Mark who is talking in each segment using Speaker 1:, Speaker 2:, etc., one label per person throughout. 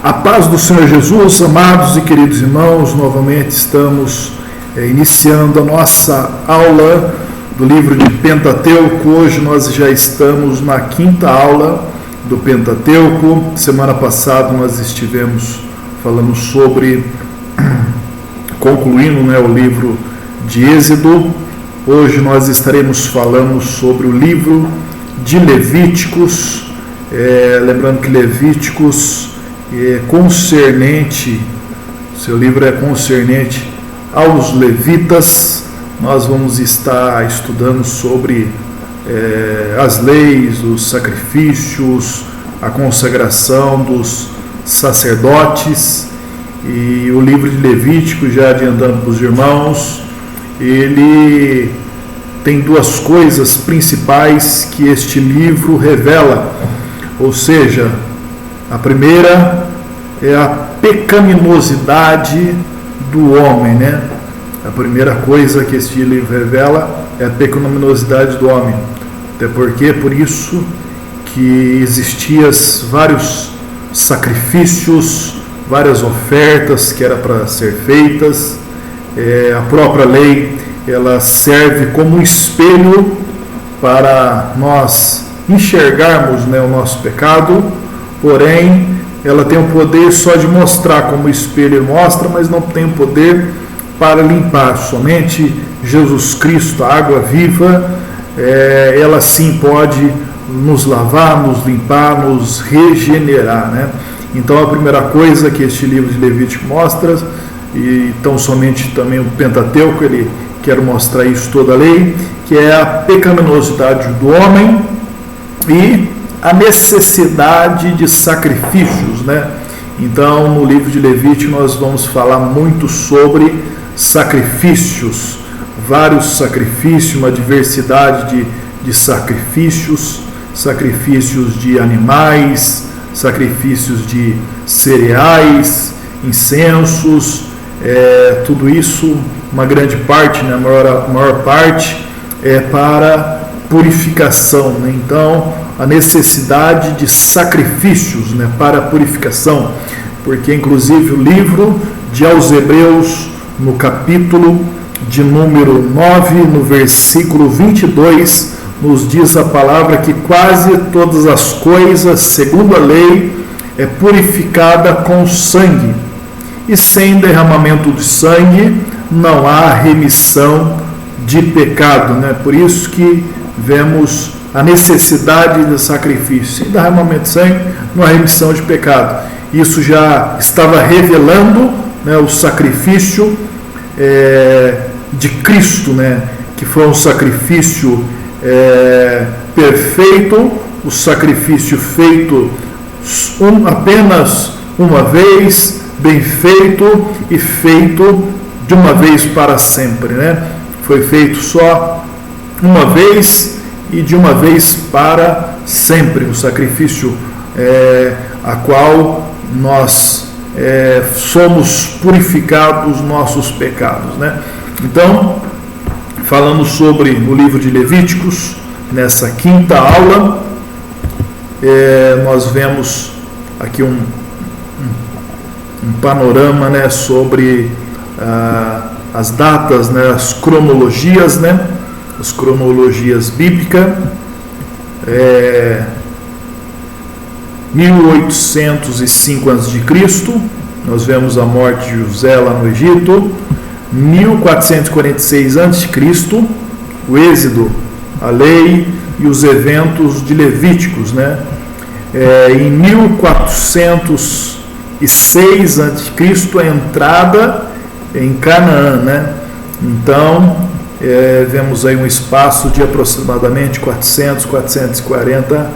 Speaker 1: A paz do Senhor Jesus, amados e queridos irmãos, novamente estamos iniciando a nossa aula do livro de Pentateuco. Hoje nós já estamos na quinta aula do Pentateuco. Semana passada nós estivemos falando sobre, concluindo o livro de Êxodo. Hoje nós estaremos falando sobre o livro de Levíticos. Lembrando que Levíticos é concernente, seu livro é concernente aos levitas. Nós vamos estar estudando sobre as leis, os sacrifícios, a consagração dos sacerdotes. E o livro de Levítico, já adiantando para os irmãos, ele tem duas coisas principais que este livro revela. Ou seja, a primeira é a pecaminosidade do homem, A primeira coisa que este livro revela é a pecaminosidade do homem. Até porque, por isso, que existiam vários sacrifícios, várias ofertas que eram para ser feitas. A própria lei, ela serve como um espelho para nós enxergarmos o nosso pecado. Porém, ela tem o poder só de mostrar, como o espelho mostra, mas não tem o poder para limpar. Somente Jesus Cristo, a água viva, ela sim pode nos lavar, nos limpar, nos regenerar, Então, a primeira coisa que este livro de Levítico mostra, e tão somente também o Pentateuco, ele quer mostrar isso, toda a lei, que é a pecaminosidade do homem e a necessidade de sacrifícios, Então, no livro de Levítico nós vamos falar muito sobre sacrifícios, vários sacrifícios, uma diversidade de sacrifícios, sacrifícios de animais, sacrifícios de cereais, incensos, tudo isso, uma grande parte, a maior parte é para purificação, Então, a necessidade de sacrifícios, para purificação, porque inclusive o livro de aos Hebreus, no capítulo de número 9, no versículo 22, nos diz a palavra que quase todas as coisas, segundo a lei, é purificada com sangue, e sem derramamento de sangue não há remissão de pecado, Por isso que vemos a necessidade de sacrifício, sem derramamento de sangue, não há remissão de pecado. Isso já estava revelando o sacrifício de Cristo, que foi um sacrifício perfeito, o sacrifício feito apenas uma vez, bem feito e feito de uma vez para sempre, Foi feito só uma vez e de uma vez para sempre, o sacrifício a qual nós somos purificados dos nossos pecados, Então, falando sobre o livro de Levíticos, nessa quinta aula, nós vemos aqui um panorama, sobre as datas, as cronologias, as cronologias bíblicas. 1805 a.C., nós vemos a morte de José lá no Egito. 1446 a.C., o Êxodo, a lei e os eventos de Levíticos, Em 1406 a.C., a entrada em Canaã, Então, vemos aí um espaço de aproximadamente 440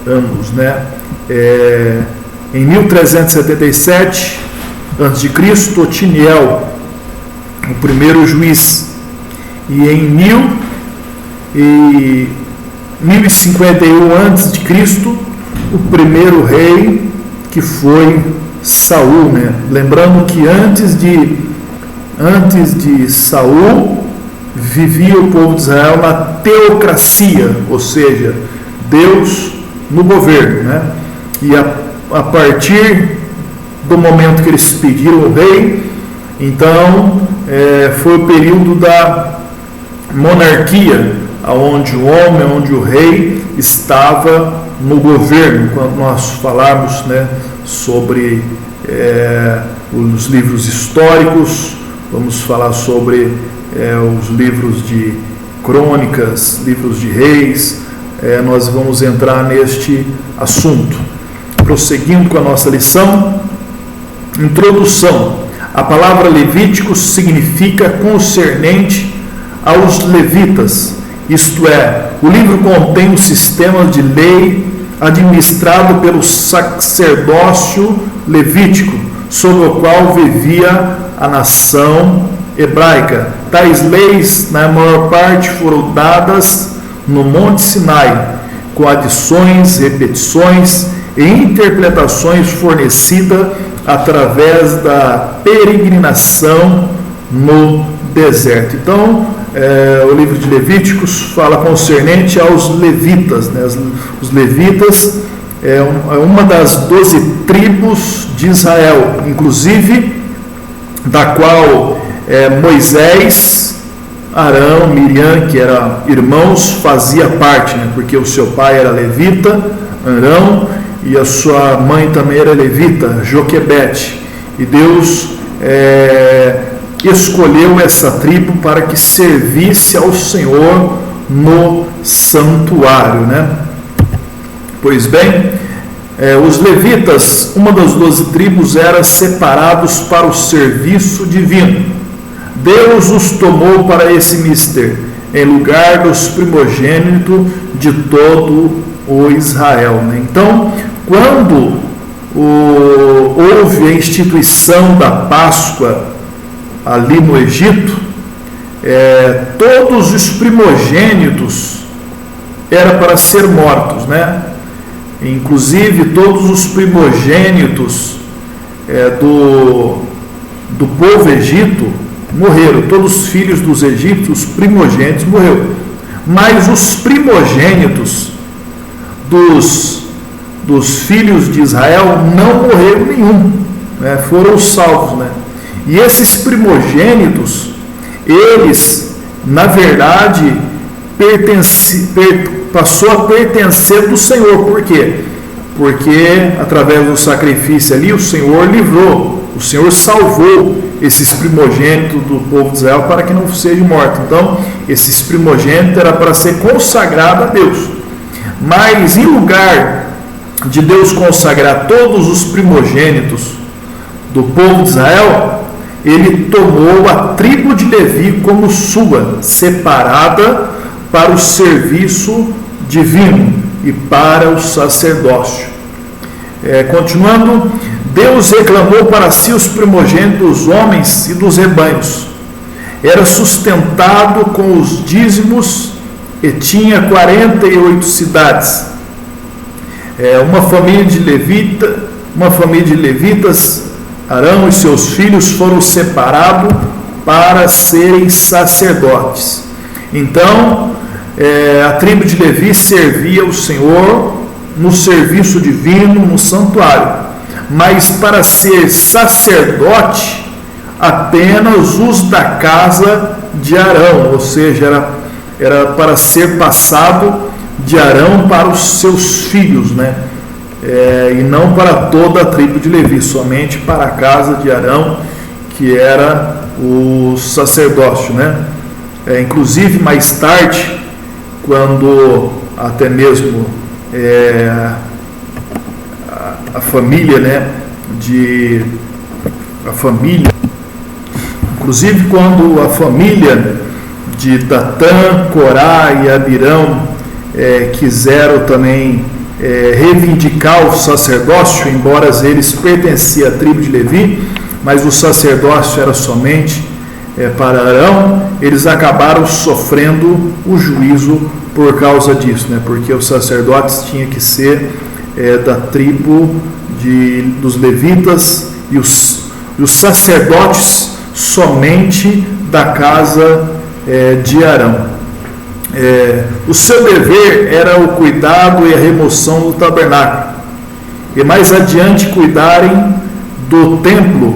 Speaker 1: anos, Em 1377 a.C., Otiniel, o primeiro juiz, e em 1051 a.C., o primeiro rei, que foi Saul, Lembrando que antes de Saul vivia o povo de Israel na teocracia, ou seja, Deus no governo, E a partir do momento que eles pediram o rei. Então, foi o período da monarquia, onde o homem, onde o rei estava no governo. Quando nós falarmos, sobre os livros históricos, vamos falar sobre os livros de crônicas, livros de reis, nós vamos entrar neste assunto. Prosseguindo com a nossa lição, introdução. A palavra Levíticos significa concernente aos levitas, isto é, o livro contém um sistema de lei administrado pelo sacerdócio levítico, sob o qual vivia a nação hebraica. Tais leis, na maior parte, foram dadas no Monte Sinai, com adições, repetições e interpretações fornecidas através da peregrinação no deserto. Então, o livro de Levíticos fala concernente aos levitas. Os levitas é uma das 12 tribos de Israel, inclusive da qual Moisés, Arão, Miriam, que eram irmãos, fazia parte, porque o seu pai era levita, Arão, e a sua mãe também era levita, Joquebede. E Deus escolheu essa tribo para que servisse ao Senhor no santuário, Pois bem, os levitas, uma das 12 tribos, eram separados para o serviço divino. Deus os tomou para esse ministério, em lugar dos primogênitos de todo o Israel. Então, quando houve a instituição da Páscoa ali no Egito, todos os primogênitos eram para ser mortos, Inclusive todos os primogênitos do povo egito morreram, todos os filhos dos egípcios, os primogênitos morreram, mas os primogênitos dos filhos de Israel não morreram nenhum, foram salvos, E esses primogênitos, eles, na verdade, passou a pertencer do Senhor. Por quê? Porque através do sacrifício ali, o Senhor livrou, o Senhor salvou esses primogênitos do povo de Israel para que não sejam mortos. Então, esses primogênitos era para ser consagrado a Deus. Mas em lugar de Deus consagrar todos os primogênitos do povo de Israel, ele tomou a tribo de Levi como sua, separada para o serviço divino e para o sacerdócio. Continuando, Deus reclamou para si os primogênitos dos homens e dos rebanhos. Era sustentado com os dízimos e tinha 48 cidades. Uma família de levitas, Arão e seus filhos foram separados para serem sacerdotes. Então, a tribo de Levi servia o Senhor no serviço divino, no santuário. Mas para ser sacerdote, apenas os da casa de Arão, ou seja, era para ser passado de Arão para os seus filhos, e não para toda a tribo de Levi, somente para a casa de Arão, que era o sacerdócio, inclusive mais tarde, quando até mesmo a família, inclusive quando a família de Datã, Corá e Abirão quiseram também reivindicar o sacerdócio, embora eles pertenciam à tribo de Levi, mas o sacerdócio era somente para Arão, eles acabaram sofrendo o juízo por causa disso, porque os sacerdotes tinham que ser da tribo dos levitas e os sacerdotes somente da casa de Arão. O seu dever era o cuidado e a remoção do tabernáculo, e mais adiante cuidarem do templo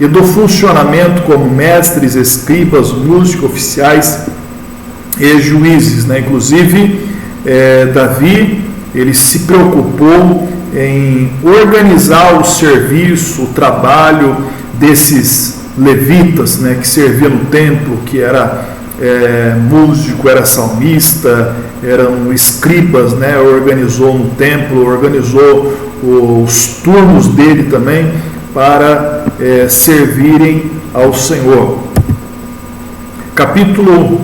Speaker 1: e do funcionamento como mestres, escribas, músicos, oficiais e juízes, né? Inclusive, Davi, ele se preocupou em organizar o serviço, o trabalho desses levitas, né, que serviam no templo, que era músico, era salmista, eram escribas, né, organizou no templo, organizou os turnos dele também para servirem ao Senhor. Capítulo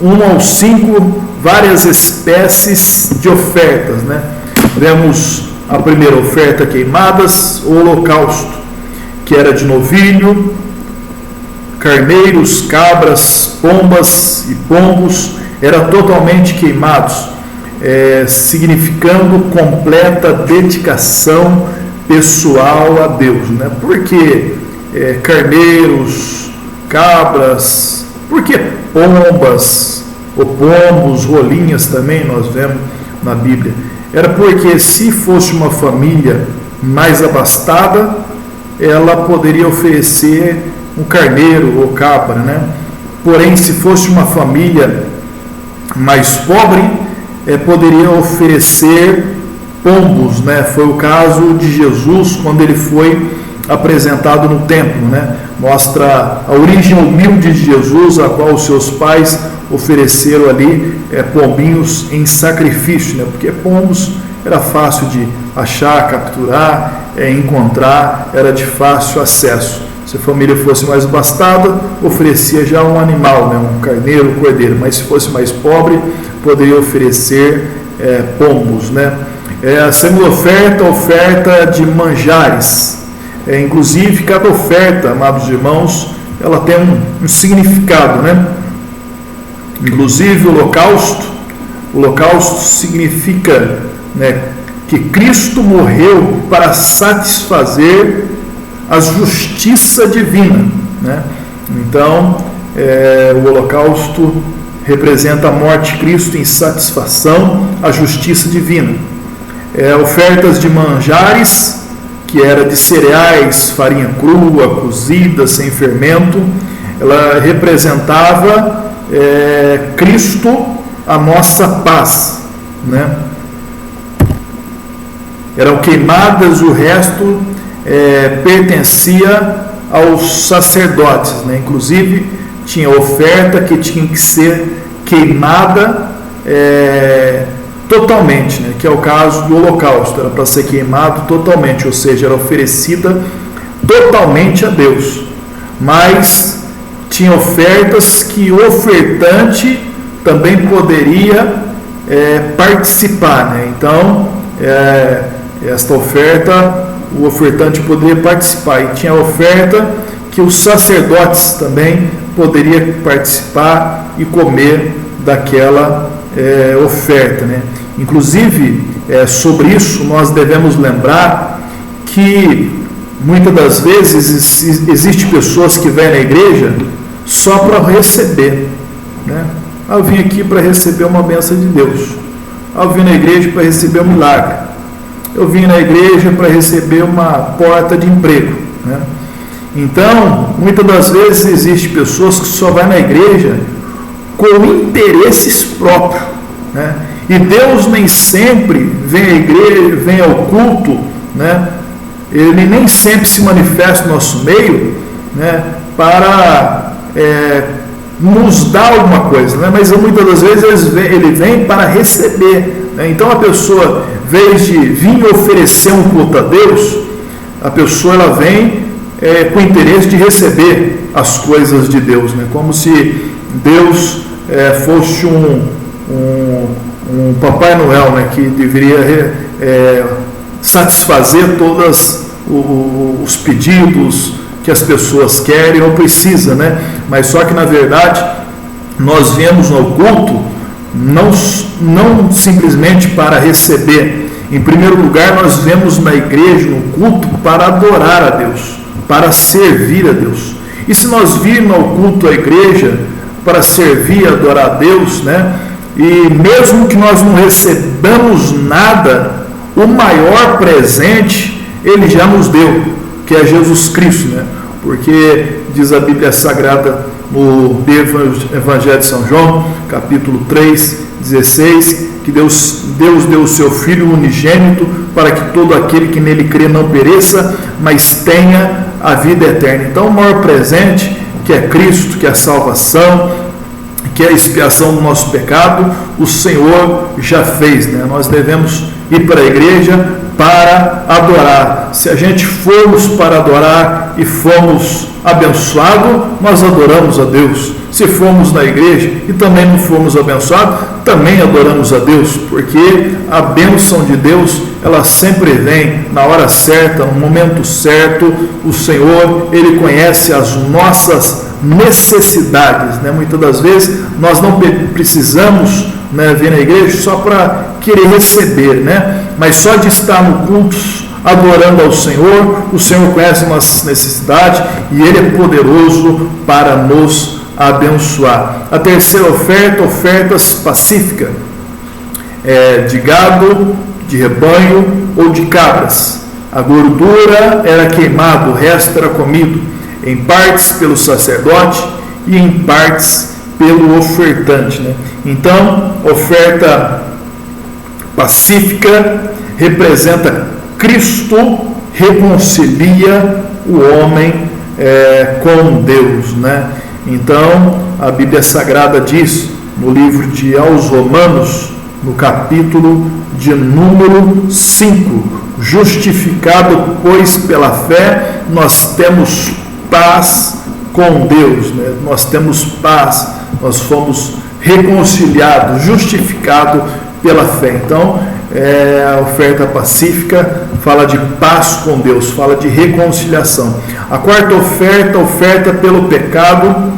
Speaker 1: 1 ao 5, várias espécies de ofertas, né? Vemos a primeira oferta, queimadas, o holocausto, que era de novilho, carneiros, cabras, pombas e pombos, era totalmente queimados, significando completa dedicação pessoal a Deus, né? Por que carneiros, cabras, por que pombas, ou pombos, rolinhas também nós vemos na Bíblia? Era porque se fosse uma família mais abastada, ela poderia oferecer um carneiro ou cabra, né? Porém, se fosse uma família mais pobre, poderia oferecer pombos, né? Foi o caso de Jesus quando ele foi apresentado no templo, né? Mostra a origem humilde de Jesus, a qual os seus pais ofereceram ali pombinhos em sacrifício, né? Porque pombos era fácil de achar, capturar, encontrar, era de fácil acesso. Se a família fosse mais abastada, oferecia já um animal, né? Um carneiro, um cordeiro, mas se fosse mais pobre, poderia oferecer pombos, né? A segunda oferta, a oferta de manjares. Inclusive, cada oferta, amados irmãos, ela tem um significado, né? Inclusive, o holocausto significa, né, que Cristo morreu para satisfazer a justiça divina, né? Então, o holocausto representa a morte de Cristo em satisfação à justiça divina. Ofertas de manjares, que era de cereais, farinha crua, cozida, sem fermento, ela representava Cristo, a nossa paz, né? Eram queimadas, o resto pertencia aos sacerdotes, né? Inclusive tinha oferta que tinha que ser queimada totalmente, né? Que é o caso do holocausto, era para ser queimado totalmente, ou seja, era oferecida totalmente a Deus. Mas tinha ofertas que o ofertante também poderia participar, né? Então, esta oferta, o ofertante poderia participar, e tinha oferta que os sacerdotes também poderiam participar e comer daquela oferta, né? Inclusive, sobre isso nós devemos lembrar que muitas das vezes existem pessoas que vêm na igreja só para receber, né? Eu vim aqui para receber uma bênção de Deus, eu vim na igreja para receber um milagre, eu vim na igreja para receber uma porta de emprego, né? Então, muitas das vezes existem pessoas que só vão na igreja com interesses próprios, né? E Deus nem sempre vem à igreja, vem ao culto, né? Ele nem sempre se manifesta no nosso meio, né, para nos dar alguma coisa, né? Mas muitas das vezes ele vem para receber, né? Então a pessoa, em vez de vir oferecer um culto a Deus, a pessoa ela vem com o interesse de receber as coisas de Deus, né? Como se Deus fosse um Papai Noel, né, que deveria satisfazer todos os pedidos que as pessoas querem ou precisam, né? Mas só que na verdade nós viemos ao culto não simplesmente para receber. Em primeiro lugar, nós viemos na igreja, no culto, para adorar a Deus, para servir a Deus. E se nós virmos ao culto à igreja para servir e adorar a Deus, né? E mesmo que nós não recebamos nada, o maior presente Ele já nos deu. que é Jesus Cristo, né? Porque diz a Bíblia Sagrada no Evangelho de São João, capítulo 3, 16, que Deus deu o seu Filho unigênito para que todo aquele que nele crê não pereça, mas tenha a vida eterna. Então, o maior presente, que é Cristo, que é a salvação, que é a expiação do nosso pecado, o Senhor já fez, né? Nós devemos ir para a igreja para adorar. Se a gente formos para adorar e fomos abençoados, nós adoramos a Deus. Se formos na igreja e também não formos abençoados, também adoramos a Deus, porque a bênção de Deus, ela sempre vem na hora certa, no momento certo. O Senhor, Ele conhece as nossas necessidades, né? Muitas das vezes nós não precisamos, né, vir na igreja só para querer receber, né? Mas só de estar no culto adorando ao Senhor, o Senhor conhece nossas necessidades e Ele é poderoso para nos abençoar. A terceira oferta, ofertas pacíficas, de gado, de rebanho ou de cabras. A gordura era queimada, o resto era comido, em partes pelo sacerdote e em partes pelo ofertante, né? Então, oferta pacífica representa Cristo reconcilia o homem com Deus, né? Então, a Bíblia Sagrada diz no livro de aos Romanos, no capítulo de número 5, justificado, pois pela fé nós temos paz com Deus, né? Nós temos paz, nós fomos reconciliados, justificados pela fé. Então, a oferta pacífica fala de paz com Deus, fala de reconciliação. A quarta oferta, oferta pelo pecado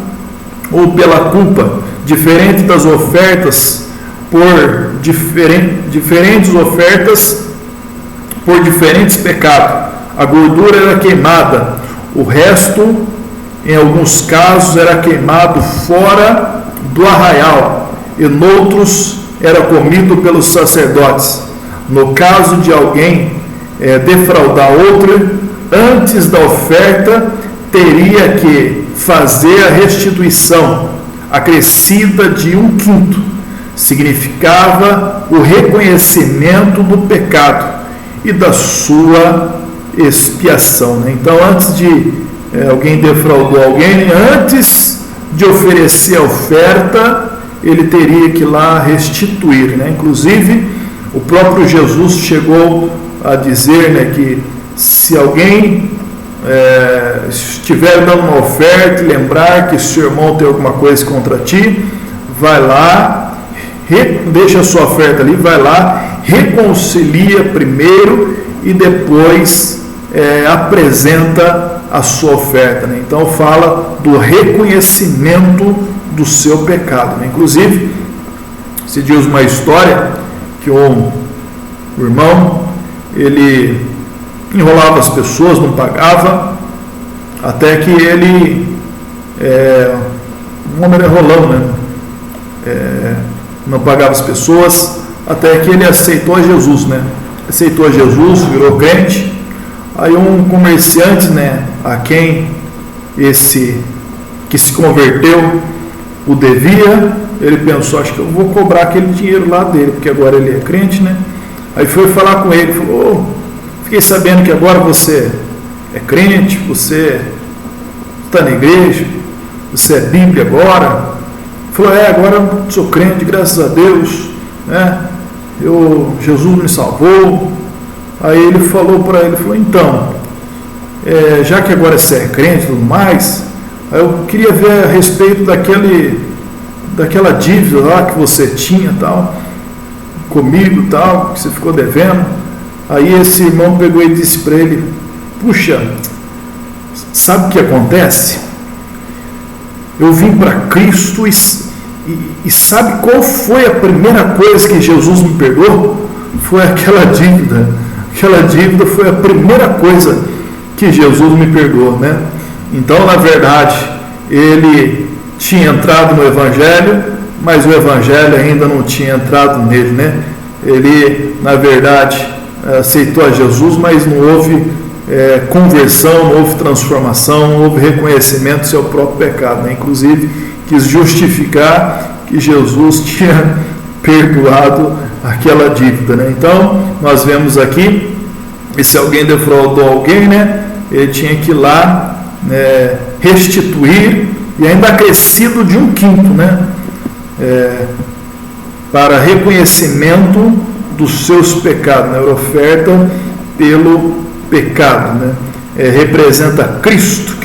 Speaker 1: ou pela culpa, diferente das ofertas por diferentes ofertas por diferentes pecados. A gordura era queimada, o resto, em alguns casos, era queimado fora do arraial, e noutros era comido pelos sacerdotes. No caso de alguém defraudar outro, antes da oferta, teria que fazer a restituição acrescida de 1/5. Significava o reconhecimento do pecado e da sua expiação, né? Então, antes de alguém defraudou alguém, antes de oferecer a oferta, ele teria que ir lá restituir, né? Inclusive, o próprio Jesus chegou a dizer, né, que se alguém estiver dando uma oferta e lembrar que seu irmão tem alguma coisa contra ti, vai lá, deixa a sua oferta ali, vai lá, reconcilia primeiro e depois apresenta a sua oferta, né? Então fala do reconhecimento do seu pecado, né? Inclusive, se diz uma história que um irmão, ele enrolava as pessoas, não pagava, até que ele, um homem enrolando, né? Não pagava as pessoas, até que ele aceitou a Jesus, né? Aceitou a Jesus, virou crente. Aí um comerciante, né, a quem esse que se converteu o devia, ele pensou, acho que eu vou cobrar aquele dinheiro lá dele, porque agora ele é crente, né? Aí foi falar com ele, falou, fiquei sabendo que agora você é crente, você está na igreja, você é Bíblia agora. Falou, agora eu sou crente, graças a Deus, né? Jesus me salvou. Aí ele falou para ele, falou, então, já que agora você é crente e tudo mais, eu queria ver a respeito daquela dívida lá que você tinha, tal, comigo, tal, que você ficou devendo. Aí esse irmão pegou e disse para ele, puxa, sabe o que acontece? Eu vim para Cristo e sabe qual foi a primeira coisa que Jesus me perdoou? Foi aquela dívida. Aquela dívida foi a primeira coisa que Jesus me perdoou, né? Então, na verdade, ele tinha entrado no Evangelho, mas o Evangelho ainda não tinha entrado nele, né? Ele, na verdade, aceitou a Jesus, mas não houve conversão, não houve transformação, não houve reconhecimento do seu próprio pecado, né? Inclusive quis justificar que Jesus tinha perdoado aquela dívida, né? Então nós vemos aqui, e se alguém defraudou alguém, né, ele tinha que ir lá, né, restituir, e ainda acrescido de 1/5, né, para reconhecimento dos seus pecados, né? Oferta pelo pecado, né? Representa Cristo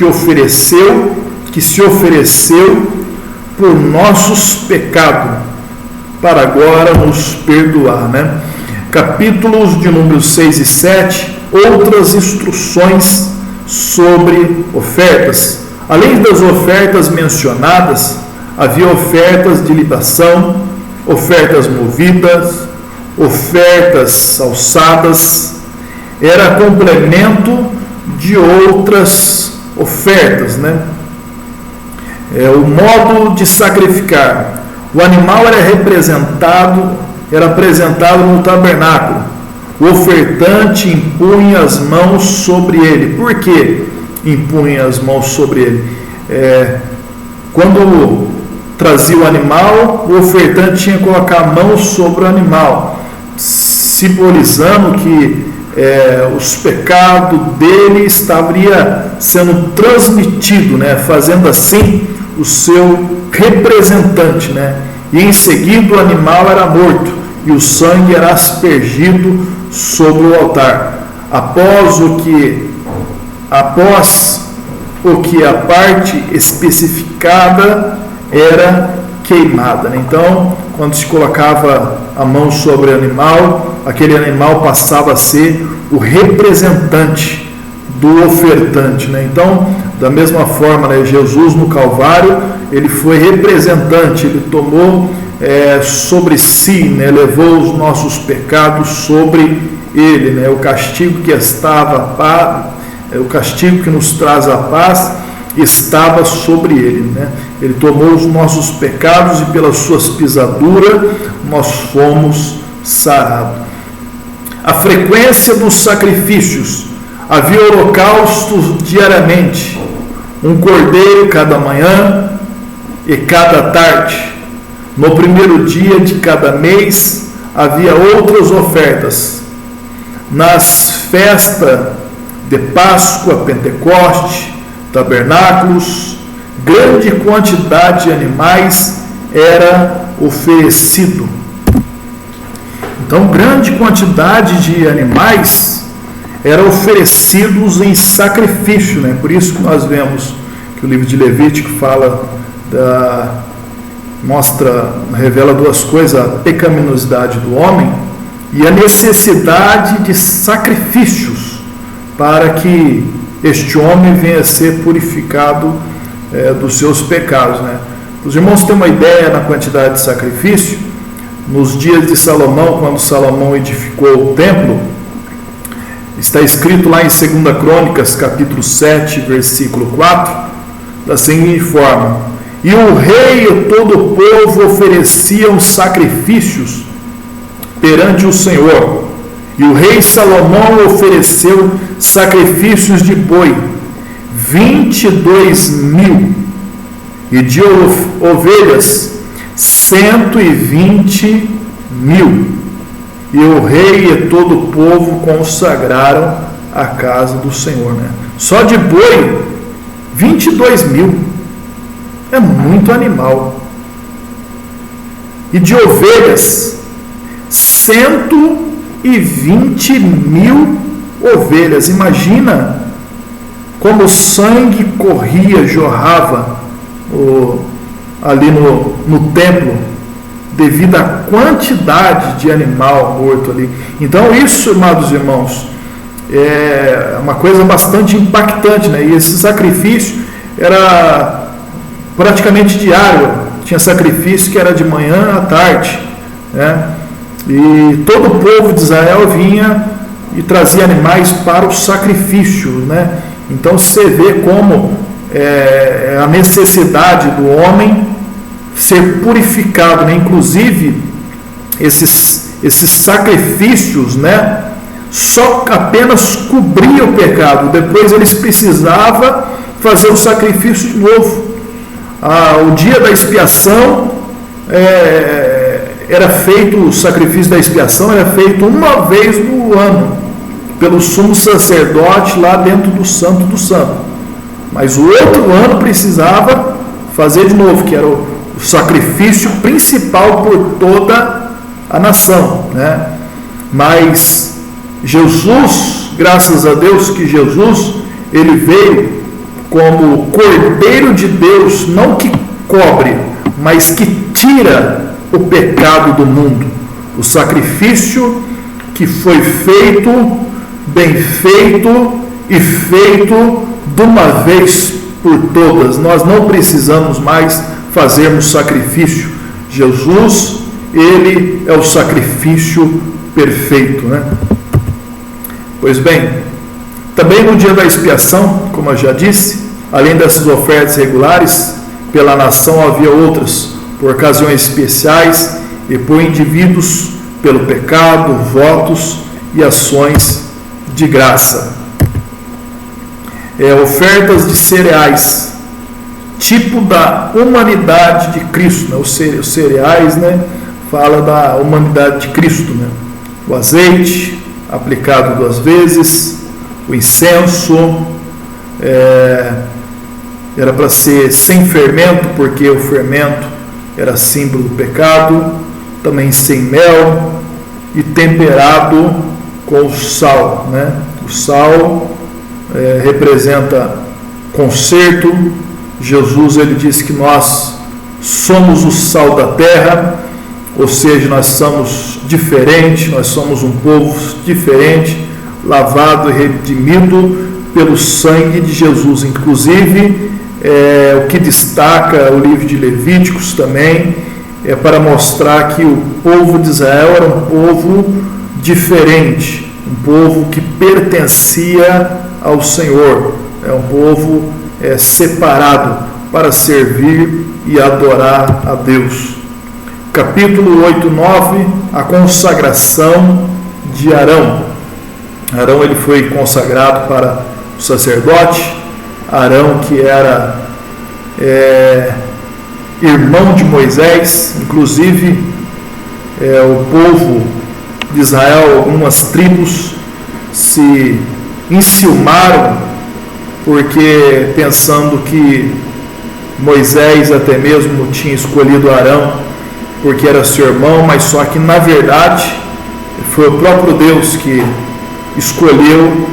Speaker 1: que se ofereceu por nossos pecados, para agora nos perdoar, né? Capítulos de números 6 e 7, outras instruções sobre ofertas. Além das ofertas mencionadas, havia ofertas de libação, ofertas movidas, ofertas alçadas. Era complemento de outras ofertas, né? O modo de sacrificar. O animal era apresentado no tabernáculo. O ofertante impunha as mãos sobre ele. Por que impunha as mãos sobre ele? Quando trazia o animal, o ofertante tinha que colocar a mão sobre o animal, simbolizando que os pecados dele estaria sendo transmitido, né? Fazendo assim o seu representante, né? E em seguida o animal era morto e o sangue era aspergido sobre o altar. Após o que a parte especificada era queimada, né? Então, quando se colocava a mão sobre o animal, aquele animal passava a ser o representante do ofertante, né? Então, da mesma forma, né, Jesus no Calvário, ele foi representante, ele tomou sobre si, né, levou os nossos pecados sobre ele, né? O castigo que nos traz a paz estava sobre ele, né? Ele tomou os nossos pecados e pelas suas pisaduras nós fomos sarados. A frequência dos sacrifícios. Havia holocaustos diariamente, um cordeiro cada manhã e cada tarde. No primeiro dia de cada mês havia outras ofertas. Nas festas de Páscoa, Pentecoste, tabernáculos, grande quantidade de animais era oferecido. Então, grande quantidade de animais eram oferecidos em sacrifício, né? Por isso que nós vemos que o livro de Levítico revela duas coisas: a pecaminosidade do homem e a necessidade de sacrifícios para que este homem venha a ser purificado dos seus pecados, né? Os irmãos têm uma ideia na quantidade de sacrifício? Nos dias de Salomão, quando Salomão edificou o templo, está escrito lá em 2 Crônicas, capítulo 7, versículo 4, da seguinte forma: e o rei e todo o povo ofereciam sacrifícios perante o Senhor, e o rei Salomão ofereceu sacrifícios de boi, 22.000, e de ovelhas, 120.000. E o rei e todo o povo consagraram a casa do Senhor, né? Só de boi, 22.000. É muito animal. E de ovelhas, 120.000 ovelhas. Imagina como o sangue corria, jorrava ali no templo, devido à quantidade de animal morto ali. Então isso, amados irmãos, é uma coisa bastante impactante, né? E esse sacrifício era praticamente diário. Tinha sacrifício que era de manhã à tarde, né? E todo o povo de Israel vinha e trazia animais para o sacrifício, né? Então você vê como a necessidade do homem ser purificado, né? Inclusive esses sacrifícios, né, só apenas cobria o pecado. Depois eles precisavam fazer o sacrifício de novo. O dia da expiação era feito, o sacrifício da expiação era feito uma vez no ano pelo sumo sacerdote lá dentro do Santo do Santo. Mas o outro ano precisava fazer de novo, que era o sacrifício principal por toda a nação, né? Mas Jesus, graças a Deus que Jesus, ele veio como Cordeiro de Deus, não que cobre, mas que tira o pecado do mundo. O sacrifício que foi feito, bem feito e feito de uma vez por todas. Nós não precisamos mais fazermos sacrifício. Jesus, ele é o sacrifício perfeito, né? Pois bem, também no dia da expiação, como eu já disse, além dessas ofertas regulares, pela nação havia outras, por ocasiões especiais e por indivíduos, pelo pecado, votos e ações de graça. Ofertas de cereais, tipo da humanidade de Cristo, né? Os cereais, né? Fala da humanidade de Cristo, né? O azeite aplicado 2 vezes, o incenso era para ser sem fermento, porque o fermento era símbolo do pecado, também sem mel e temperado com o sal, né? O sal representa conserto. Jesus, ele disse que nós somos o sal da terra, ou seja, nós somos diferentes, nós somos um povo diferente, lavado e redimido pelo sangue de Jesus. Inclusive, o que destaca o livro de Levíticos também é para mostrar que o povo de Israel era um povo diferente, um povo que pertencia ao Senhor, é um povo separado para servir e adorar a Deus. Capítulo 8, 9, a consagração de Arão. Arão, ele foi consagrado para o sacerdote. Arão, que era irmão de Moisés, inclusive o povo de Israel, algumas tribos se enciumaram, porque pensando que Moisés até mesmo tinha escolhido Arão porque era seu irmão, mas só que na verdade foi o próprio Deus que escolheu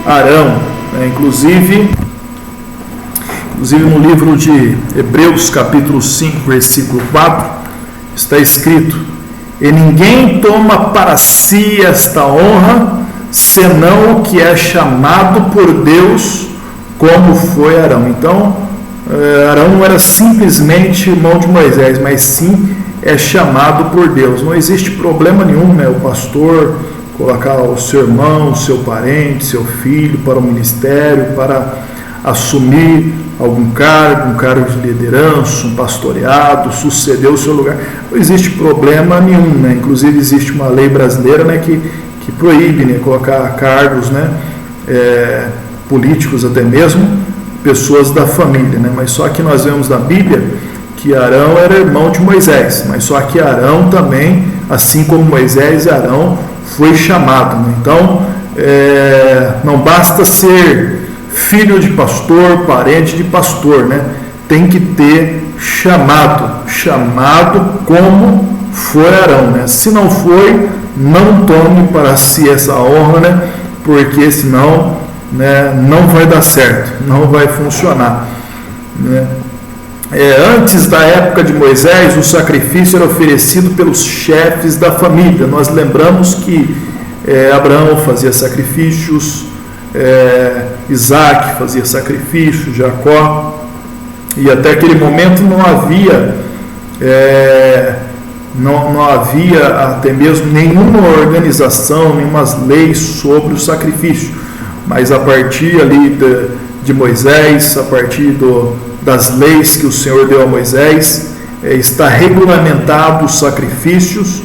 Speaker 1: Arão, né? Inclusive no livro de Hebreus capítulo 5, versículo 4, está escrito: e ninguém toma para si esta honra, senão o que é chamado por Deus, como foi Arão. Então, Arão não era simplesmente irmão de Moisés, mas sim é chamado por Deus. Não existe problema nenhum, né, o pastor colocar o seu irmão, o seu parente, seu filho para o ministério, para assumir algum cargo de liderança, um pastoreado, suceder o seu lugar. Não existe problema nenhum, né? Inclusive existe uma lei brasileira, né, que proíbe, né, colocar cargos, né, políticos até mesmo, pessoas da família, né? Mas só que nós vemos na Bíblia que Arão era irmão de Moisés, mas só que Arão também, assim como Moisés, Arão foi chamado, né? Então, não basta ser filho de pastor, parente de pastor, né? Tem que ter chamado como foi Arão, né? Se não foi, não tome para si essa honra, né? Porque senão, né, não vai dar certo, não vai funcionar, né? Antes da época de Moisés, o sacrifício era oferecido pelos chefes da família. Nós lembramos que Abraão fazia sacrifícios, Isaac fazia sacrifício, Jacó, e até aquele momento não havia até mesmo nenhuma organização, nenhumas leis sobre o sacrifício. Mas a partir ali de Moisés, a partir das leis que o Senhor deu a Moisés, está regulamentado os sacrifícios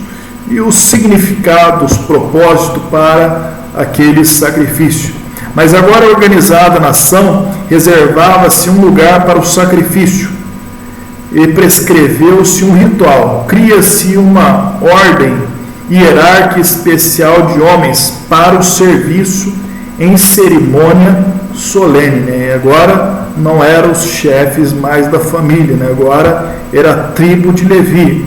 Speaker 1: e o significado, os propósitos para aquele sacrifício. Mas agora a organizada nação reservava-se um lugar para o sacrifício e prescreveu-se um ritual. Cria-se uma ordem hierárquica especial de homens para o serviço em cerimônia solene, né? E agora não eram os chefes mais da família, né? Agora era a tribo de Levi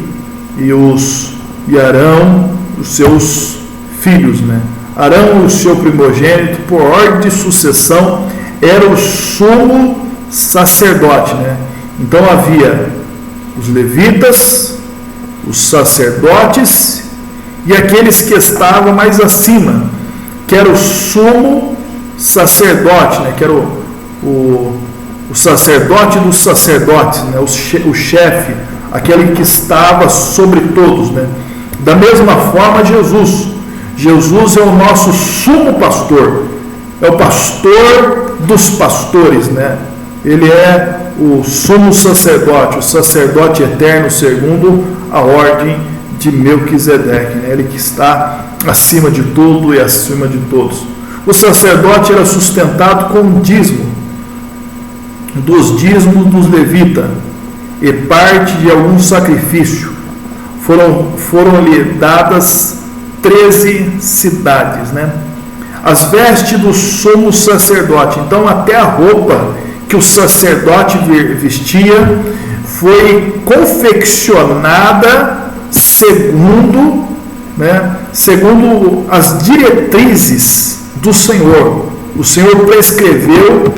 Speaker 1: e Arão, os seus filhos, né? Arão, o seu primogênito, por ordem de sucessão, era o sumo sacerdote, né? Então havia os levitas, os sacerdotes e aqueles que estavam mais acima, que era o sumo sacerdote, né? Que era o sacerdote dos sacerdotes, né? O chefe, aquele que estava sobre todos, né? Da mesma forma, Jesus é o nosso sumo pastor, é o pastor dos pastores, né? Ele é o sumo sacerdote, o sacerdote eterno segundo a ordem de Melquisedeque, né? Ele que está acima de tudo e acima de todos. O sacerdote era sustentado com o dízimo, dos dízimos dos levitas e parte de algum sacrifício. Foram-lhe dadas 13 cidades, né? As vestes do sumo sacerdote, então até a roupa que o sacerdote vestia foi confeccionada segundo as diretrizes do Senhor. O Senhor prescreveu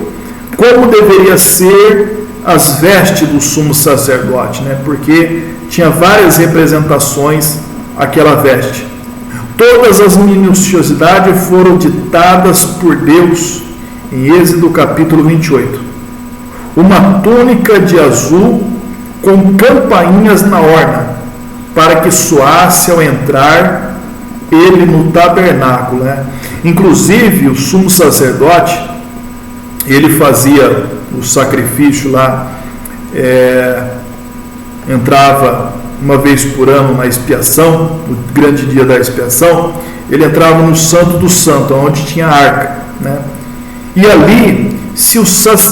Speaker 1: como deveria ser as vestes do sumo sacerdote, né? Porque tinha várias representações aquela veste. Todas as minuciosidades foram ditadas por Deus em Êxodo capítulo 28. Uma túnica de azul com campainhas na orna, para que soasse ao entrar ele no tabernáculo, né? Inclusive o sumo sacerdote, ele fazia o sacrifício lá, entrava uma vez por ano na expiação, no grande dia da expiação, ele entrava no Santo do Santo, onde tinha a arca, né? E ali,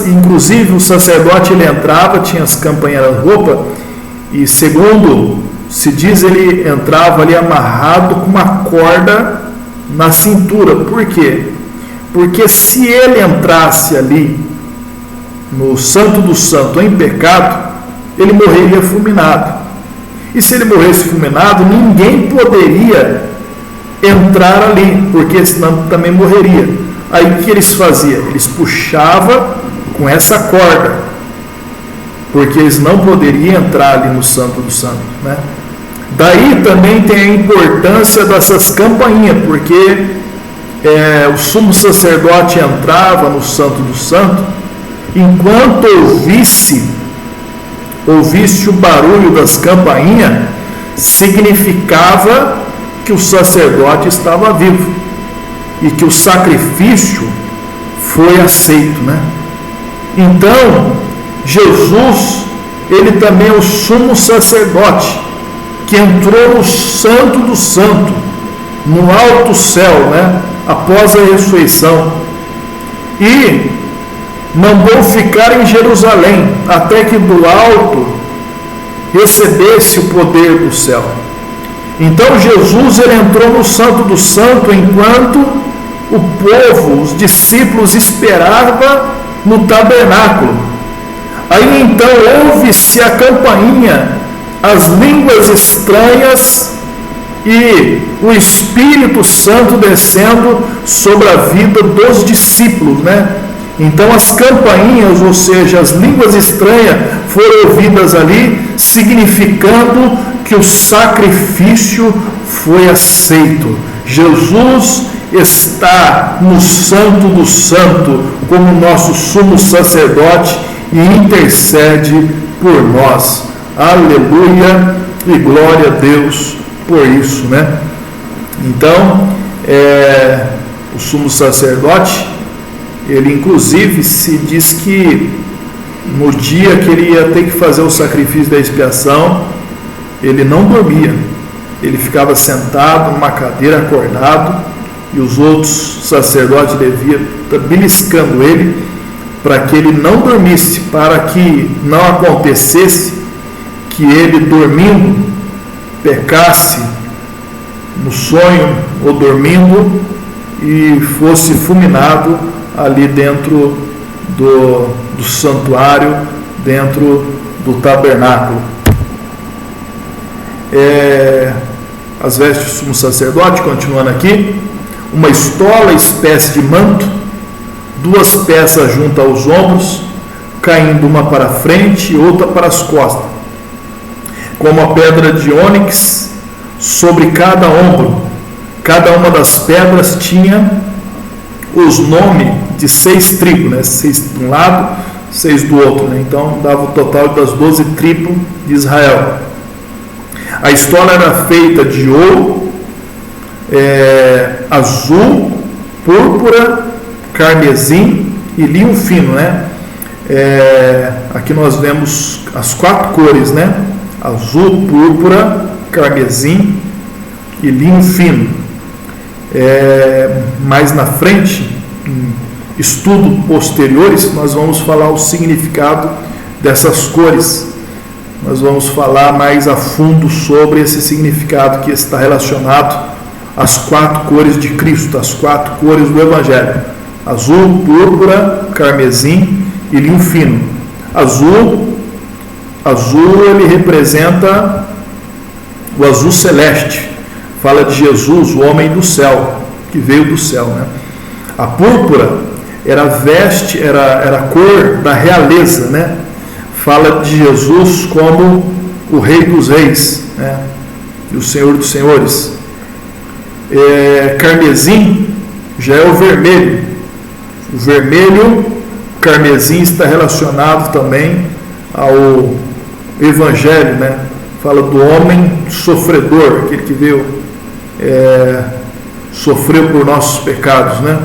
Speaker 1: inclusive o sacerdote, ele entrava, tinha as campainhas da roupa, e segundo se diz, ele entrava ali amarrado com uma corda na cintura. Por quê? Porque se ele entrasse ali no Santo do Santo em pecado, ele morreria fulminado. E se ele morresse fulminado, ninguém poderia entrar ali, porque senão também morreria. Aí o que eles faziam? Eles puxavam com essa corda, porque eles não poderiam entrar ali no Santo do Santo, né? Daí também tem a importância dessas campainhas, porque o sumo sacerdote entrava no Santo do Santo, enquanto ouvisse o barulho das campainhas, significava que o sacerdote estava vivo e que o sacrifício foi aceito, né? Então, Jesus, ele também é o sumo sacerdote, que entrou no Santo do Santo, no alto céu, né? Após a ressurreição, e mandou ficar em Jerusalém, até que do alto recebesse o poder do céu. Então Jesus, ele entrou no Santo do Santo, enquanto o povo, os discípulos, esperavam no tabernáculo. Aí então ouve-se a campainha, as línguas estranhas e o Espírito Santo descendo sobre a vida dos discípulos, né? Então as campainhas, ou seja, as línguas estranhas, foram ouvidas ali, significando que o sacrifício foi aceito. Jesus está no Santo do Santo como nosso sumo sacerdote e intercede por nós. Aleluia e glória a Deus por isso, né? Então, o sumo sacerdote, ele inclusive se diz que no dia que ele ia ter que fazer o sacrifício da expiação, ele não dormia, ele ficava sentado numa cadeira acordado, e os outros sacerdotes de Levi beliscando ele, para que ele não dormisse, para que não acontecesse que ele, dormindo, pecasse no sonho ou dormindo e fosse fulminado ali dentro do santuário, dentro do tabernáculo. As vestes do sumo sacerdote, continuando aqui, uma estola, espécie de manto, 2 peças junto aos ombros, caindo uma para a frente e outra para as costas, com uma pedra de ônix sobre cada ombro. Cada uma das pedras tinha os nomes de 6 tribos, né? 6 de um lado, 6 do outro, né? Então dava o total das 12 tribos de Israel. A estola era feita de ouro, azul, púrpura, carmesim e linho fino, né? Aqui nós vemos as 4 cores, né? Azul, púrpura, carmesim e linho fino. Mais na frente, em estudos posteriores, nós vamos falar o significado dessas cores. Nós vamos falar mais a fundo sobre esse significado que está relacionado às 4 cores de Cristo, as 4 cores do Evangelho: azul, púrpura, carmesim e linho fino. Azul ele representa o azul celeste, fala de Jesus, o homem do céu, que veio do céu, né? A púrpura era a cor da realeza, né? Fala de Jesus como o Rei dos Reis, né? E o Senhor dos Senhores. Carmesim já é o vermelho. O vermelho, carmesim, está relacionado também ao Evangelho, né? Fala do homem sofredor, aquele que veio sofreu por nossos pecados, né?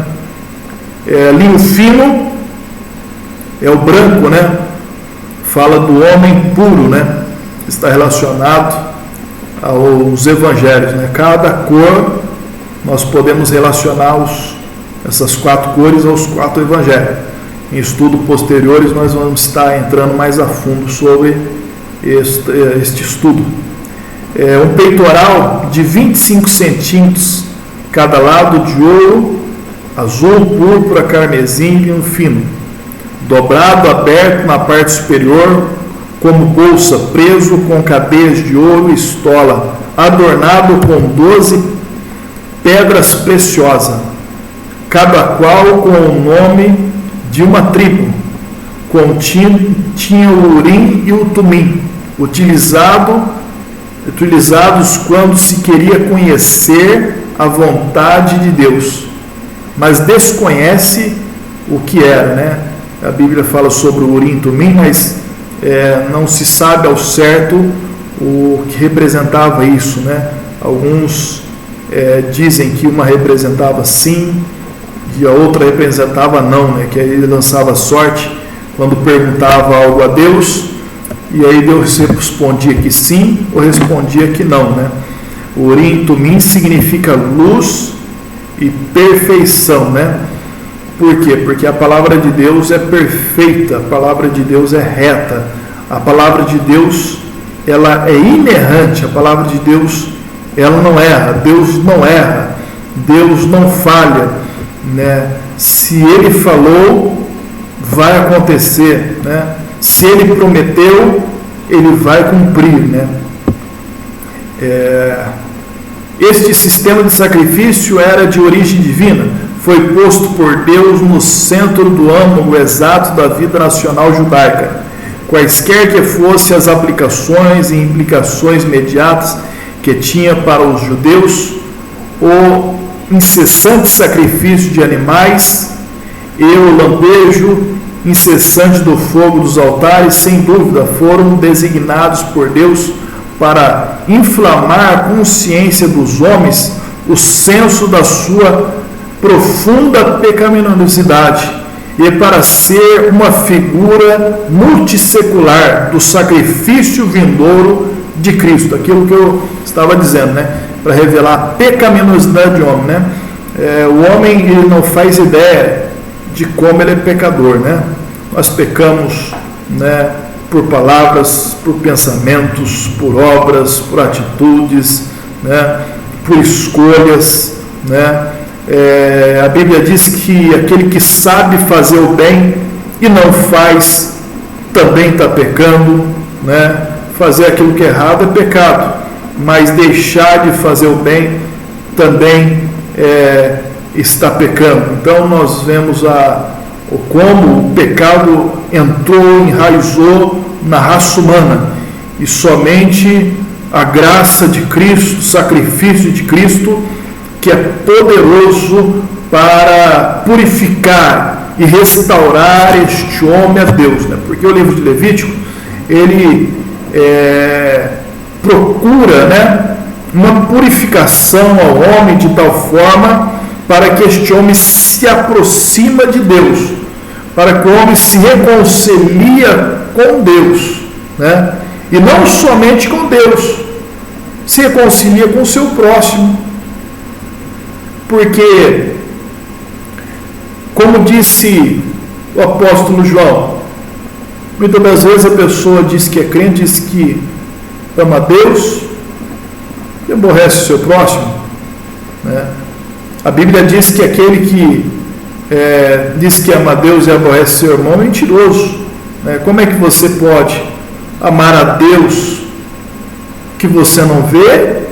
Speaker 1: Linho fino é o branco, né? Fala do homem puro, né? Está relacionado aos evangelhos, né? Cada cor nós podemos relacionar essas 4 cores aos 4 evangelhos. Em estudos posteriores nós vamos estar entrando mais a fundo sobre este estudo. Um peitoral de 25 centímetros cada lado, de ouro, azul, púrpura, carmesim e linho fino, dobrado, aberto na parte superior, como bolsa, preso com cadeias de ouro e estola, adornado com 12 pedras preciosas, cada qual com o nome de uma tribo. Tinha o Urim e o Tumim, utilizados quando se queria conhecer a vontade de Deus, mas desconhece o que era, né? A Bíblia fala sobre o Urim e Tumim, mas não se sabe ao certo o que representava isso, né? Alguns dizem que uma representava sim e a outra representava não, né? Que aí ele lançava sorte quando perguntava algo a Deus, e aí Deus respondia que sim ou respondia que não, né? O Urim e Tumim significa luz e perfeição, né? Por quê? Porque a palavra de Deus é perfeita, a palavra de Deus é reta, a palavra de Deus ela é inerrante, a palavra de Deus ela não erra, Deus não falha, né? Se Ele falou, vai acontecer, né? Se Ele prometeu, Ele vai cumprir, né? Este sistema de sacrifício era de origem divina, foi posto por Deus no centro do âmago exato da vida nacional judaica. Quaisquer que fossem as aplicações e implicações imediatas que tinha para os judeus, o incessante sacrifício de animais e o lampejo incessante do fogo dos altares, sem dúvida, foram designados por Deus para inflamar a consciência dos homens o senso da sua profunda pecaminosidade e para ser uma figura multissecular do sacrifício vindouro de Cristo, aquilo que eu estava dizendo, né? Para revelar a pecaminosidade do homem, né? o homem ele não faz ideia de como ele é pecador, né? Nós pecamos, né, por palavras, por pensamentos, por obras, por atitudes, né, por escolhas, né? A Bíblia diz que aquele que sabe fazer o bem e não faz, também está pecando, né? Fazer aquilo que é errado é pecado, mas deixar de fazer o bem também está pecando. Então nós vemos como o pecado entrou, enraizou na raça humana, e somente a graça de Cristo, o sacrifício de Cristo, que é poderoso para purificar e restaurar este homem a Deus, né? Porque o livro de Levítico, ele procura, né, uma purificação ao homem de tal forma para que este homem se aproxima de Deus, para que o homem se reconcilia com Deus, né? E não somente com Deus, se reconcilia com o seu próximo, porque, como disse o apóstolo João, muitas das vezes a pessoa diz que é crente, diz que ama a Deus e aborrece o seu próximo, né? A Bíblia diz que aquele que diz que ama a Deus e aborrece seu irmão é mentiroso, né? Como é que você pode amar a Deus que você não vê?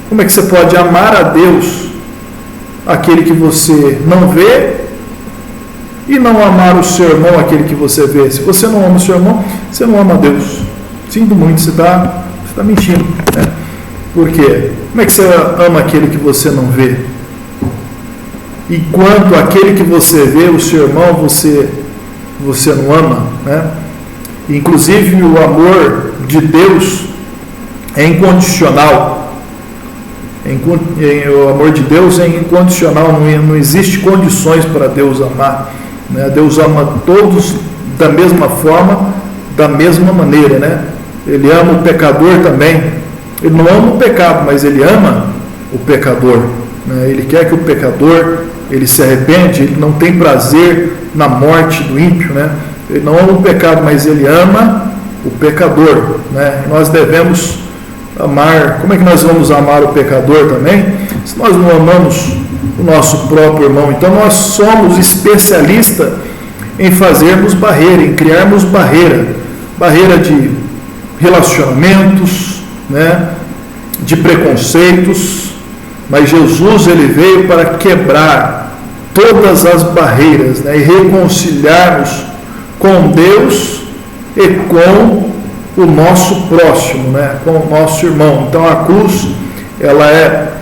Speaker 1: Como é que você pode amar a Deus, aquele que você não vê, e não amar o seu irmão, aquele que você vê? Se você não ama o seu irmão, você não ama a Deus. Sinto muito, você está mentindo, né? Por quê? Como é que você ama aquele que você não vê? Enquanto aquele que você vê, o seu irmão, você não ama, né? Inclusive o amor de Deus é incondicional. O amor de Deus é incondicional, não existe condições para Deus amar, né? Deus ama todos da mesma forma, da mesma maneira, né? Ele ama o pecador também. Ele não ama o pecado, mas ele ama o pecador, né? Ele quer que o pecador ele se arrepende, ele não tem prazer na morte do ímpio, né? Ele não ama o pecado, mas ele ama o pecador, né? E nós devemos amar. Como é que nós vamos amar o pecador também, se nós não amamos o nosso próprio irmão? Então nós somos especialistas em fazermos barreira, em criarmos barreira de relacionamentos, né, de preconceitos, mas Jesus ele veio para quebrar todas as barreiras, né, e reconciliarmos com Deus e com o nosso próximo, né, com o nosso irmão. Então a cruz ela é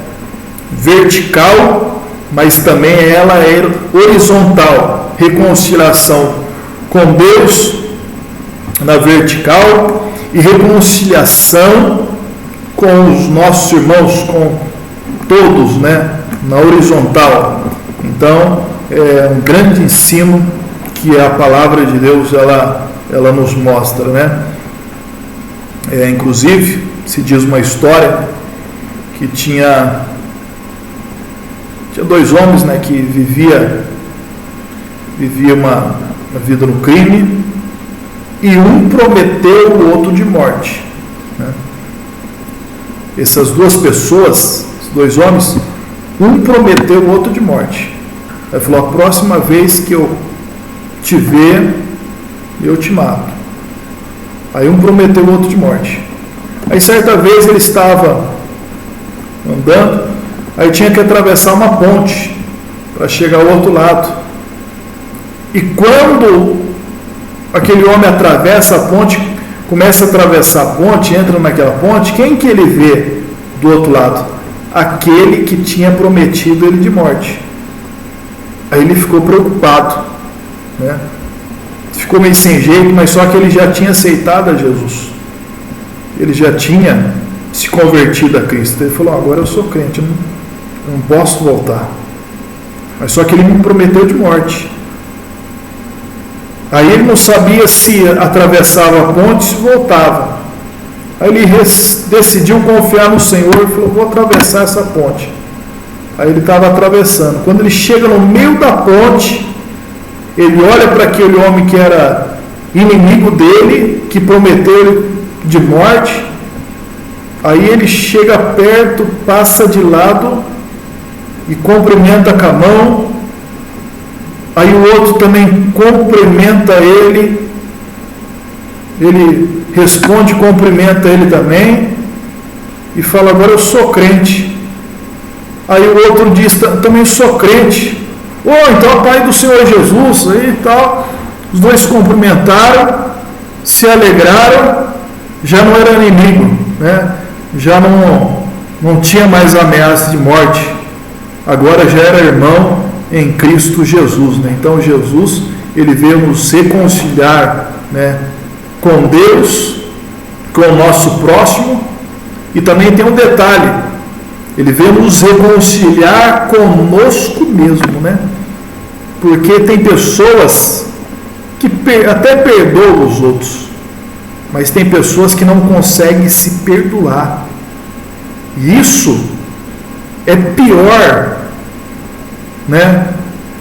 Speaker 1: vertical, mas também ela é horizontal. Reconciliação com Deus na vertical e reconciliação com os nossos irmãos, com todos, né, na horizontal. Então é um grande ensino que a palavra de Deus ela nos mostra, né? Inclusive se diz uma história que tinha dois homens, né, que vivia uma vida no crime, e um prometeu o outro de morte, né? Essas duas pessoas, os dois homens, um prometeu o outro de morte. Ele falou: a próxima vez que eu te ver, eu te mato. Aí um prometeu o outro de morte. Aí certa vez ele estava andando, aí tinha que atravessar uma ponte para chegar ao outro lado. E quando aquele homem atravessa a ponte, começa a atravessar a ponte, entra naquela ponte, quem que ele vê do outro lado? Aquele que tinha prometido ele de morte. Aí ele ficou preocupado, né? Ficou meio sem jeito, mas só que ele já tinha aceitado a Jesus. Ele já tinha se convertido a Cristo. Ele falou: agora eu sou crente, eu não posso voltar. Mas só que ele me prometeu de morte. Aí ele não sabia se atravessava a ponte, se voltava. Aí ele decidiu confiar no Senhor e falou: vou atravessar essa ponte. Aí ele estava atravessando. Quando ele chega no meio da ponte, ele olha para aquele homem que era inimigo dele, que prometeu ele de morte. Aí ele chega perto, passa de lado e cumprimenta com a mão. Aí o outro também cumprimenta ele. Ele responde, cumprimenta ele também e fala: agora eu sou crente. Aí o outro diz: também sou crente. Então é pai do Senhor Jesus aí e tal. Os dois se cumprimentaram, se alegraram, já não era inimigo, né? Já não tinha mais ameaça de morte, agora já era irmão em Cristo Jesus, né? Então Jesus, ele veio nos reconciliar, né, com Deus, com o nosso próximo. E também tem um detalhe: ele veio nos reconciliar conosco mesmo, né? Porque tem pessoas que até perdoam os outros, mas tem pessoas que não conseguem se perdoar. E isso é pior, né?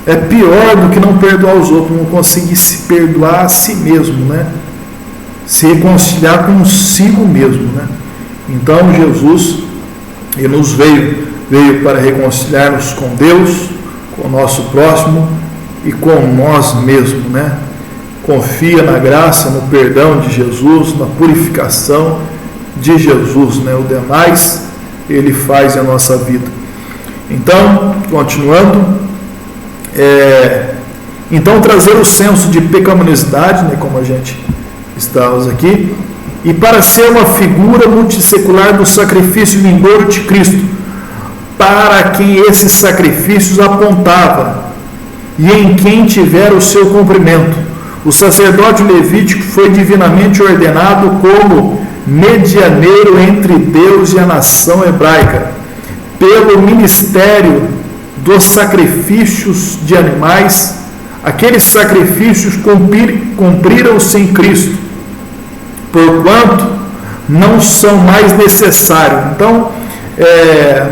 Speaker 1: É pior do que não perdoar os outros, não conseguir se perdoar a si mesmo, né? Se reconciliar consigo mesmo, né? Então Jesus, ele nos veio para reconciliar-nos com Deus, com o nosso próximo e com nós mesmos, né? Confia na graça, no perdão de Jesus, na purificação de Jesus, né? O demais ele faz em nossa vida. Então, continuando, então trazer o senso de pecaminosidade, né, como a gente estamos aqui, e para ser uma figura multissecular do sacrifício vindouro de Cristo, para quem esses sacrifícios apontava, e em quem tiver o seu cumprimento. O sacerdote levítico foi divinamente ordenado como medianeiro entre Deus e a nação hebraica, pelo ministério dos sacrifícios de animais. Aqueles sacrifícios cumpriram-se em Cristo, porquanto não são mais necessários. Então,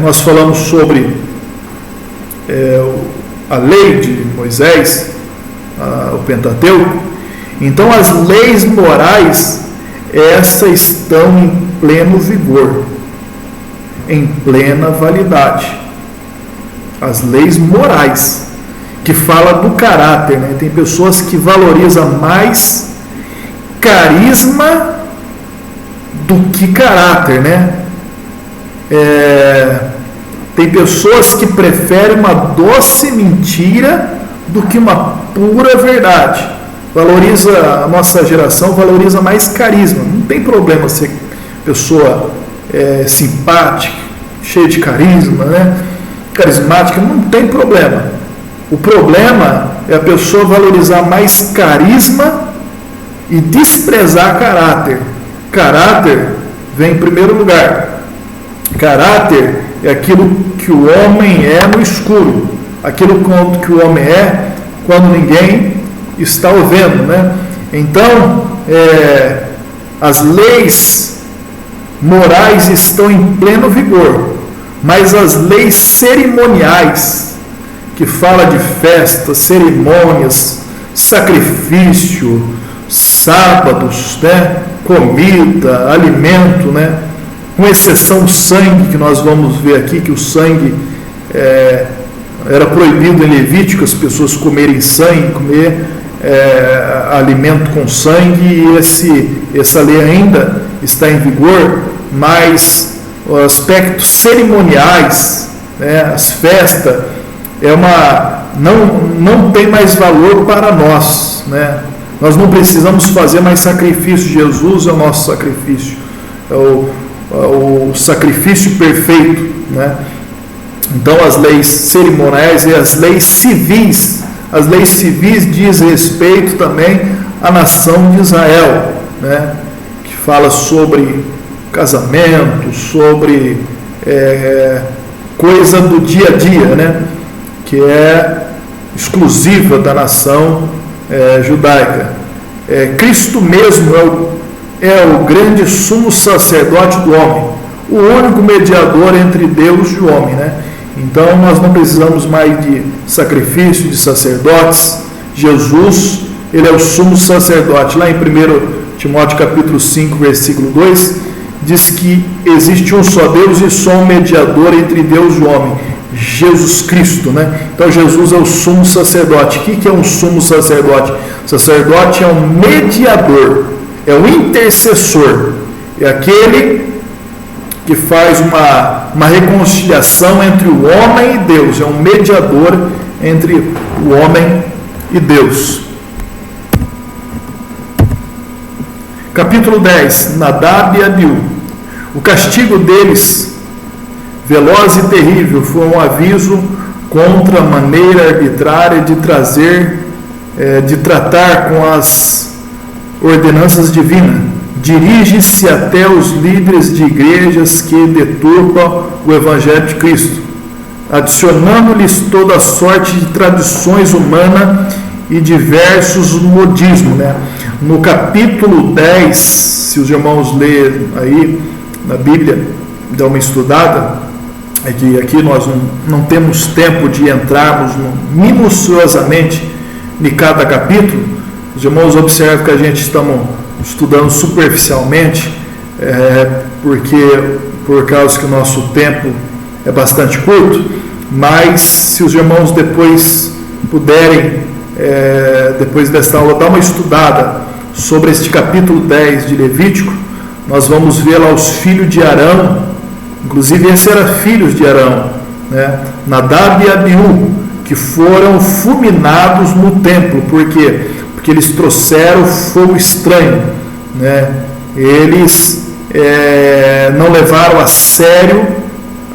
Speaker 1: nós falamos sobre a lei de Moisés, o Pentateuco. Então, as leis morais, essas estão em pleno vigor, em plena validade. As leis morais, que fala do caráter, né? Tem pessoas que valorizam mais carisma do que caráter, né? Tem pessoas que preferem uma doce mentira do que uma pura verdade. A nossa geração valoriza mais carisma. Não tem problema ser pessoa simpática, cheia de carisma, né? Carismática, não tem problema. O problema é a pessoa valorizar mais carisma e desprezar caráter. Caráter vem em primeiro lugar. Caráter é aquilo que o homem é no escuro, aquilo que o homem é quando ninguém está o vendo, né? Então, as leis morais estão em pleno vigor, mas as leis cerimoniais, que fala de festas, cerimônias, sacrifício, sábados, né? Comida, alimento, né? Com exceção do sangue, que nós vamos ver aqui que o sangue era proibido em Levítico, as pessoas comerem sangue, comer alimento com sangue, e essa lei ainda está em vigor, mas os aspectos cerimoniais, né, as festas, não tem mais valor para nós, né? Nós não precisamos fazer mais sacrifício. Jesus é o nosso sacrifício, é o sacrifício perfeito, né? Então as leis cerimoniais e as leis civis diz respeito também à nação de Israel, né? Que fala sobre casamento, sobre coisa do dia a dia, né? Que é exclusiva da nação judaica. Cristo mesmo é o grande sumo sacerdote do homem, o único mediador entre Deus e o homem, né? Então nós não precisamos mais de sacrifício, de sacerdotes. Jesus, ele é o sumo sacerdote. Lá em 1 Timóteo capítulo 5, versículo 2, diz que existe um só Deus e só um mediador entre Deus e o homem, Jesus Cristo, né? Então Jesus é o sumo sacerdote. O que é um sumo sacerdote? O sacerdote é um mediador, é um intercessor, é aquele que faz uma reconciliação entre o homem e Deus, é um mediador entre o homem e Deus. Capítulo 10, Nadab e Abiú. O castigo deles, veloz e terrível, foi um aviso contra a maneira arbitrária de tratar com as ordenanças divinas. Dirige-se até os líderes de igrejas que deturpam o Evangelho de Cristo, adicionando-lhes toda a sorte de tradições humanas e diversos modismos, né? No capítulo 10, se os irmãos lerem aí na Bíblia, dá uma estudada, é que aqui nós não temos tempo de entrarmos minuciosamente em cada capítulo. Os irmãos observam que a gente estamos estudando superficialmente, porque por causa que o nosso tempo é bastante curto, mas se os irmãos depois puderem, depois desta aula, dar uma estudada sobre este capítulo 10 de Levítico, nós vamos ver lá os filhos de Arão, inclusive esses eram filhos de Arão, né? Nadab e Abiú, que foram fulminados no templo. Por quê? Porque eles trouxeram fogo estranho, né? Eles não levaram a sério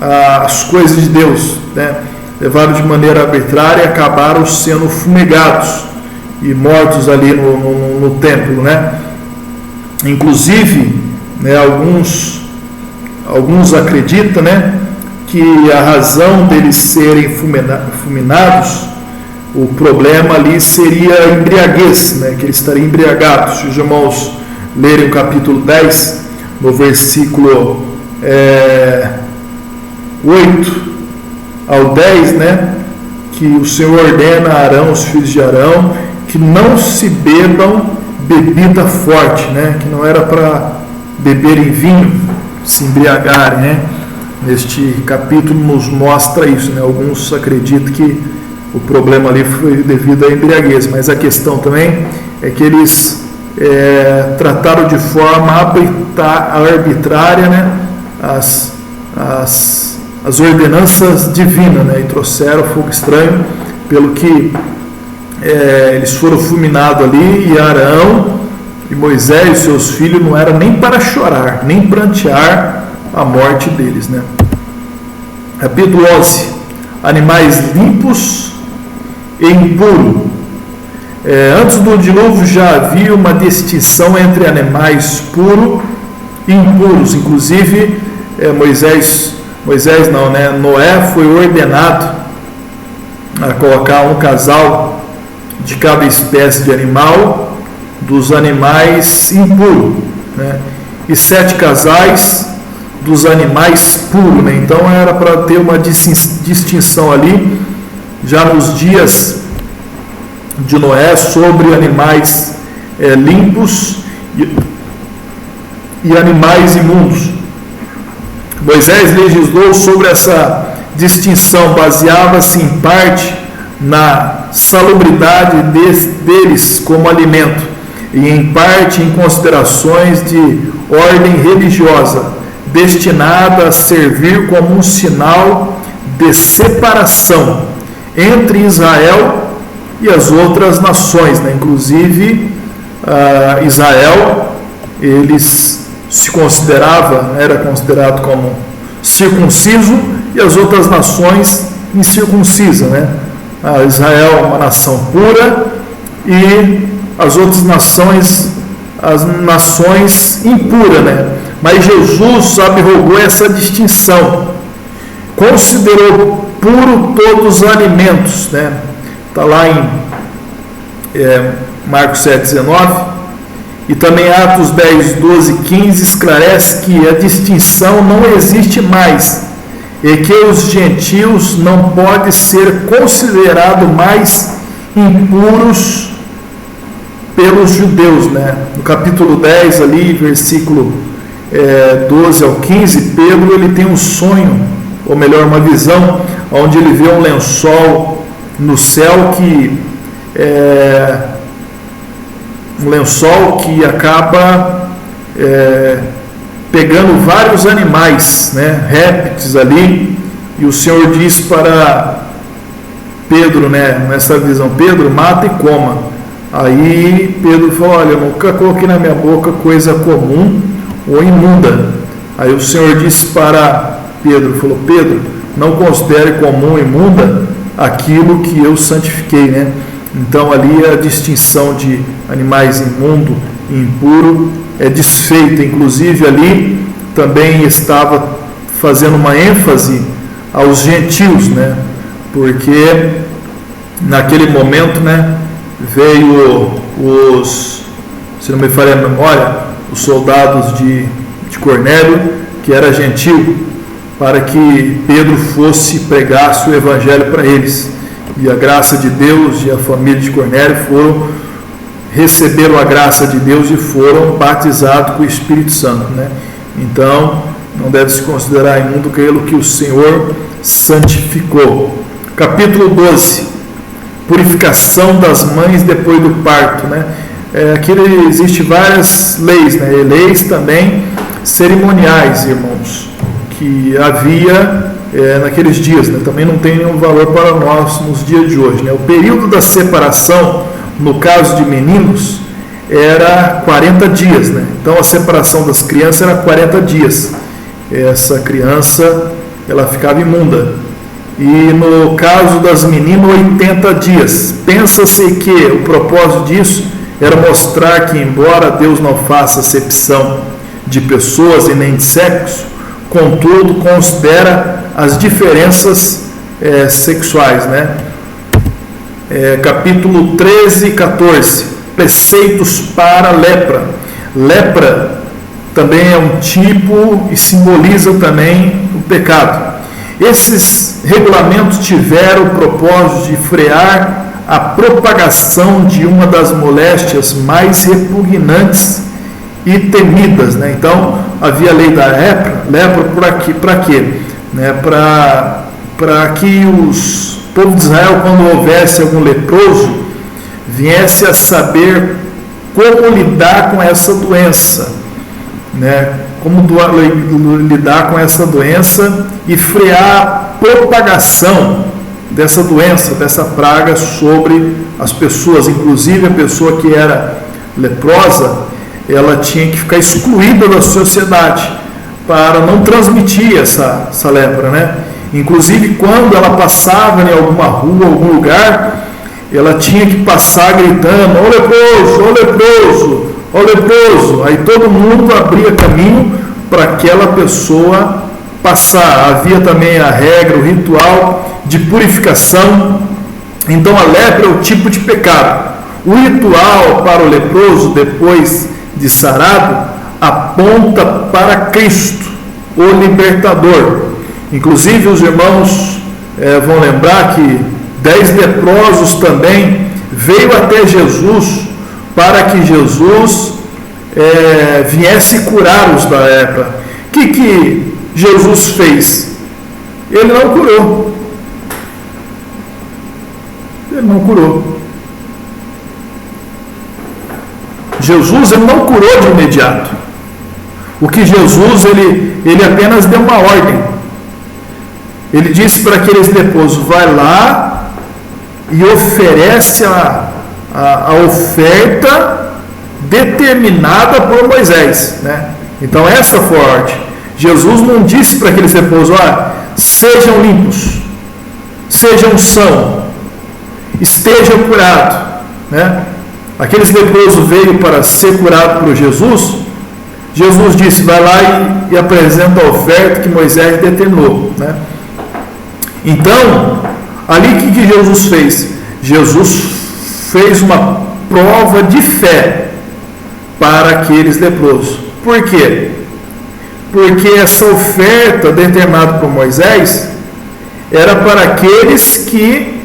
Speaker 1: as coisas de Deus, né? Levaram de maneira arbitrária e acabaram sendo fumigados e mortos ali no templo, né? Inclusive, né, alguns acreditam, né, que a razão deles serem fulminados, o problema ali seria a embriaguez, né, que eles estariam embriagados. Se os irmãos lerem o capítulo 10, no versículo 8 ao 10, né, que o Senhor ordena a Arão, os filhos de Arão, que não se bebam bebida forte, né, que não era para beberem vinho, se embriagarem, né. Neste capítulo nos mostra isso, né. Alguns acreditam que o problema ali foi devido à embriaguez, mas a questão também é que eles trataram de forma arbitrária, né, as ordenanças divinas, né, e trouxeram fogo estranho, pelo que eles foram fulminados ali, e Arão e Moisés e seus filhos não era nem para chorar, nem prantear a morte deles, né. Capítulo 11, animais limpos e impuros. Antes do dilúvio já havia uma distinção entre animais puros e impuros. Inclusive Noé foi ordenado a colocar um casal de cada espécie de animal dos animais impuros, né? E 7 casais dos animais puros, né? Então era para ter uma distinção ali já nos dias de Noé sobre animais limpos e animais imundos. Moisés legislou sobre essa distinção, baseava-se em parte na salubridade deles como alimento e em parte em considerações de ordem religiosa, destinada a servir como um sinal de separação entre Israel e as outras nações, né? Inclusive Israel, eles era considerado como circunciso, e as outras nações incircuncisas, né? Israel é uma nação pura e as outras nações, as nações impuras, né? Mas Jesus abrogou essa distinção, considerou puro todos os alimentos, né? Está lá em Marcos 7,19, e também Atos 10, 12, 15 esclarece que a distinção não existe mais e que os gentios não podem ser considerados mais impuros pelos judeus, né? No capítulo 10 ali, versículo 12 ao 15, Pedro ele tem um sonho, ou melhor, uma visão, onde ele vê um lençol no céu um lençol que acaba pegando vários animais, né, répteis ali, e o Senhor diz para Pedro, né, nessa visão: Pedro, mata e coma. Aí Pedro falou: olha, eu nunca coloquei na minha boca coisa comum ou imunda. Aí o Senhor disse para Pedro, falou: Pedro, não considere comum ou imunda aquilo que eu santifiquei, né? Então ali a distinção de animais imundo e impuro é desfeita. Inclusive ali também estava fazendo uma ênfase aos gentios, né? Porque naquele momento, né, veio se não me falha a memória, os soldados de Cornélio, que era gentil, para que Pedro fosse pregasse o evangelho para eles. E a graça de Deus e a família de Cornélio receberam a graça de Deus e foram batizados com o Espírito Santo, né? Então, não deve se considerar imundo aquilo que o Senhor santificou. Capítulo 12, purificação das mães depois do parto, né? Aqui existem várias leis, né? E leis também cerimoniais, irmãos, que havia naqueles dias, né? Também não tem nenhum valor para nós nos dias de hoje, né? O período da separação, no caso de meninos, era 40 dias, né? Então a separação das crianças era 40 dias. Essa criança, ela ficava imunda. E no caso das meninas, 80 dias. Pensa-se que o propósito disso era mostrar que, embora Deus não faça acepção de pessoas e nem de sexo, contudo considera as diferenças sexuais, né? Capítulo 13 e 14, preceitos para a lepra. Lepra também é um tipo e simboliza também o pecado. Esses regulamentos tiveram o propósito de frear a propagação de uma das moléstias mais repugnantes e temidas, né? Então havia a lei da lepra para quê? Né? Para que os povo de Israel, quando houvesse algum leproso, viesse a saber como lidar com essa doença, né? Como lidar com essa doença e frear a propagação dessa doença, dessa praga sobre as pessoas. Inclusive a pessoa que era leprosa, ela tinha que ficar excluída da sociedade para não transmitir essa lepra, né? Inclusive quando ela passava em alguma rua, algum lugar, ela tinha que passar gritando: ó leproso, ó leproso, ó leproso. Aí todo mundo abria caminho para aquela pessoa passar. Havia também a regra, o ritual de purificação. Então a lepra é o tipo de pecado. O ritual para o leproso, depois de sarado, aponta para Cristo, o libertador. Inclusive os irmãos vão lembrar que 10 leprosos também veio até Jesus para que Jesus viesse curá-los da lepra. O que Jesus fez? Ele não curou. Ele não curou. Jesus ele não curou de imediato. O que Jesus ele apenas deu uma ordem. Ele disse para aqueles leprosos: vai lá e oferece a oferta determinada por Moisés, né? Então essa foi a ordem. Jesus não disse para aqueles leprosos: sejam limpos, sejam sãos, estejam curados, né? Aqueles leprosos veio para ser curado por Jesus. Jesus disse: vai lá e apresenta a oferta que Moisés determinou, né? Então, ali o que Jesus fez? Jesus fez uma prova de fé para aqueles leprosos. Por quê? porque essa oferta determinada por Moisés era para aqueles que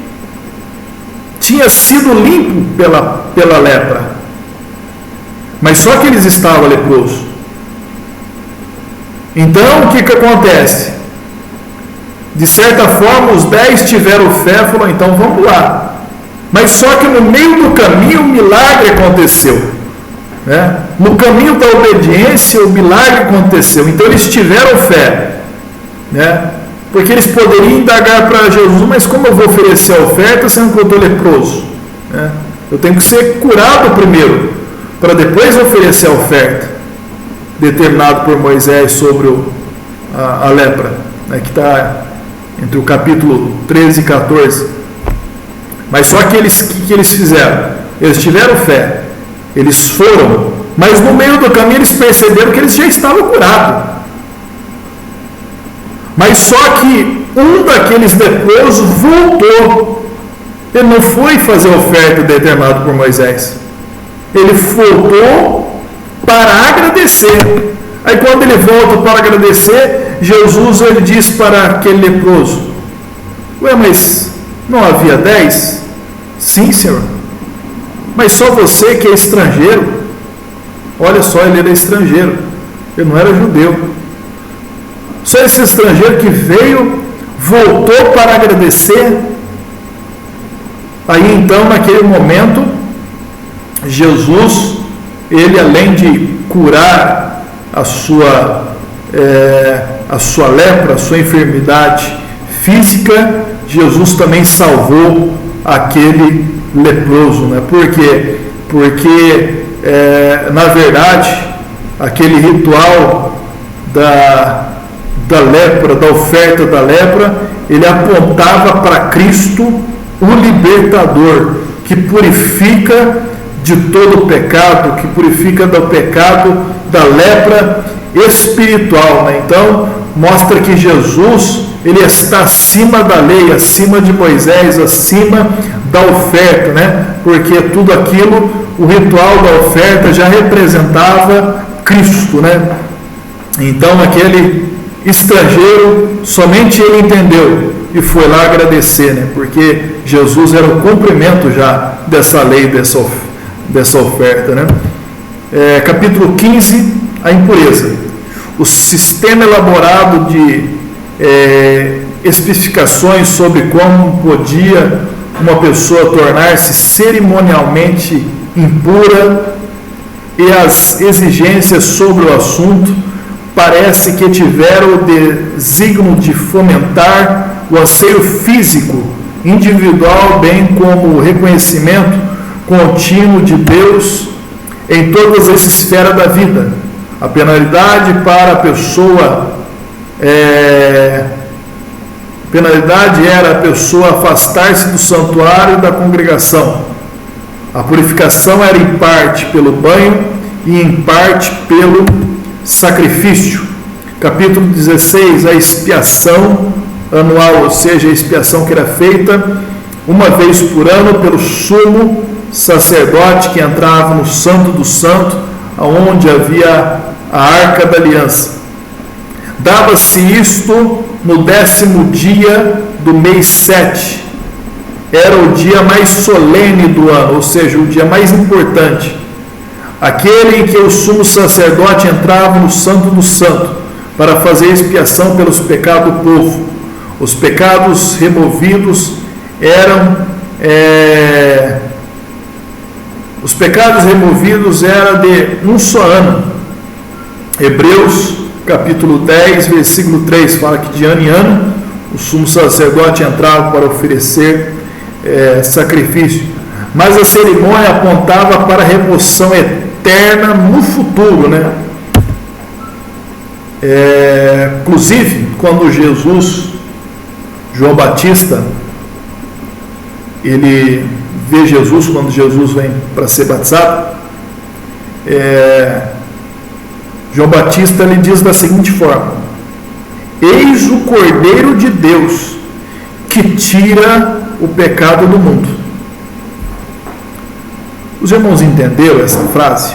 Speaker 1: tinha sido limpo pela lepra, mas só que eles estavam leprosos. Então o que acontece? De certa forma os 10 tiveram fé e falaram, então vamos lá. Mas só que no meio do caminho o milagre aconteceu, né? No caminho da obediência o milagre aconteceu. Então eles tiveram fé, né? Porque eles poderiam indagar para Jesus, mas como eu vou oferecer a oferta sendo que eu estou leproso, né? Eu tenho que ser curado primeiro, para depois oferecer a oferta, determinado por Moisés sobre a lepra, né? Que está entre o capítulo 13 e 14. Mas só que que eles fizeram? Eles tiveram fé, eles foram, mas no meio do caminho eles perceberam que eles já estavam curados. Mas só que um daqueles leprosos voltou. Ele não foi fazer a oferta determinada por Moisés. Ele voltou para agradecer. Aí quando ele volta para agradecer, Jesus ele diz para aquele leproso: ué, mas não havia 10? Sim, Senhor. Mas só você que é estrangeiro. Olha só, ele era estrangeiro. Ele não era judeu. Só esse estrangeiro que veio, voltou para agradecer. Aí então, naquele momento, Jesus, ele além de curar a sua lepra, a sua enfermidade física, Jesus também salvou aquele leproso, né? Por quê? Porque, na verdade, aquele ritual da lepra, da oferta da lepra, ele apontava para Cristo, o libertador, que purifica de todo o pecado, que purifica do pecado da lepra espiritual, né? Então, mostra que Jesus, ele está acima da lei, acima de Moisés, acima da oferta, né? Porque tudo aquilo, o ritual da oferta já representava Cristo, né? Então, aquele estrangeiro, somente ele entendeu e foi lá agradecer, né? Porque Jesus era o cumprimento já dessa lei, dessa oferta, né? Capítulo 15, a impureza. O sistema elaborado de especificações sobre como podia uma pessoa tornar-se cerimonialmente impura e as exigências sobre o assunto parece que tiveram o desígnio de fomentar o anseio físico individual, bem como o reconhecimento contínuo de Deus em todas as esferas da vida. A penalidade para a pessoa penalidade era a pessoa afastar-se do santuário e da congregação. A purificação era em parte pelo banho e em parte pelo sacrifício. Capítulo 16, a expiação anual, ou seja, a expiação que era feita uma vez por ano pelo sumo sacerdote que entrava no Santo do Santo, onde havia a Arca da Aliança. Dava-se isto no 10º dia do mês 7. Era o dia mais solene do ano, ou seja, o dia mais importante. Aquele em que o sumo sacerdote entrava no Santo do Santo para fazer expiação pelos pecados do povo. Os pecados removidos eram de um só ano. Hebreus capítulo 10, versículo 3 fala que de ano em ano o sumo sacerdote entrava para oferecer sacrifício, mas a cerimônia apontava para a remoção eterna no futuro, né? Inclusive, quando João Batista, ele vê Jesus, quando Jesus vem para ser batizado, João Batista lhe diz da seguinte forma: eis o Cordeiro de Deus que tira o pecado do mundo. Os irmãos entenderam essa frase?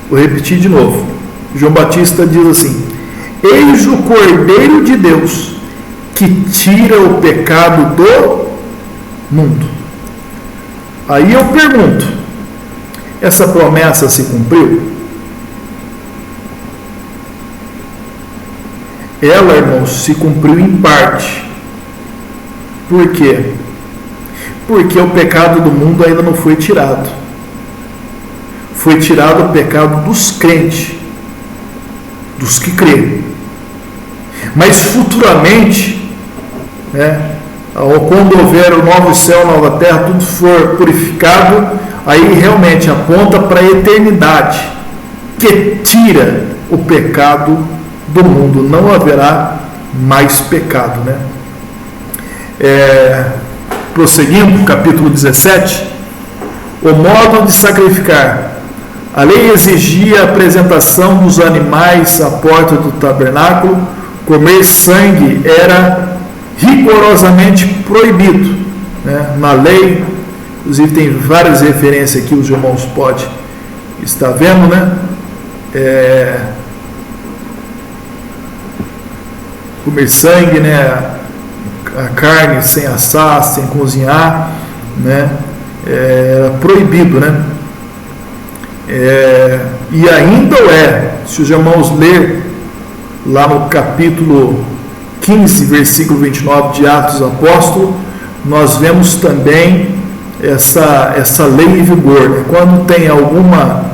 Speaker 1: Vou repetir de novo. João Batista diz assim: eis o Cordeiro de Deus que tira o pecado do mundo. Aí eu pergunto, essa promessa se cumpriu? Ela, irmãos, se cumpriu em parte. Por quê? Porque o pecado do mundo ainda não foi tirado. Foi tirado o pecado dos crentes, dos que creem. Mas futuramente, quando houver o novo céu, nova terra, tudo for purificado, aí realmente aponta para a eternidade, que tira o pecado do mundo. Não haverá mais pecado, Prosseguindo, capítulo 17, o modo de sacrificar. A lei exigia a apresentação dos animais à porta do tabernáculo. Comer sangue era rigorosamente proibido, na lei. Inclusive tem várias referências aqui, os irmãos podem estar vendo, comer sangue, a carne sem assar, sem cozinhar, era proibido, e ainda se os irmãos ler lá no capítulo 15, versículo 29 de Atos dos Apóstolos, nós vemos também essa lei em vigor. Quando tem alguma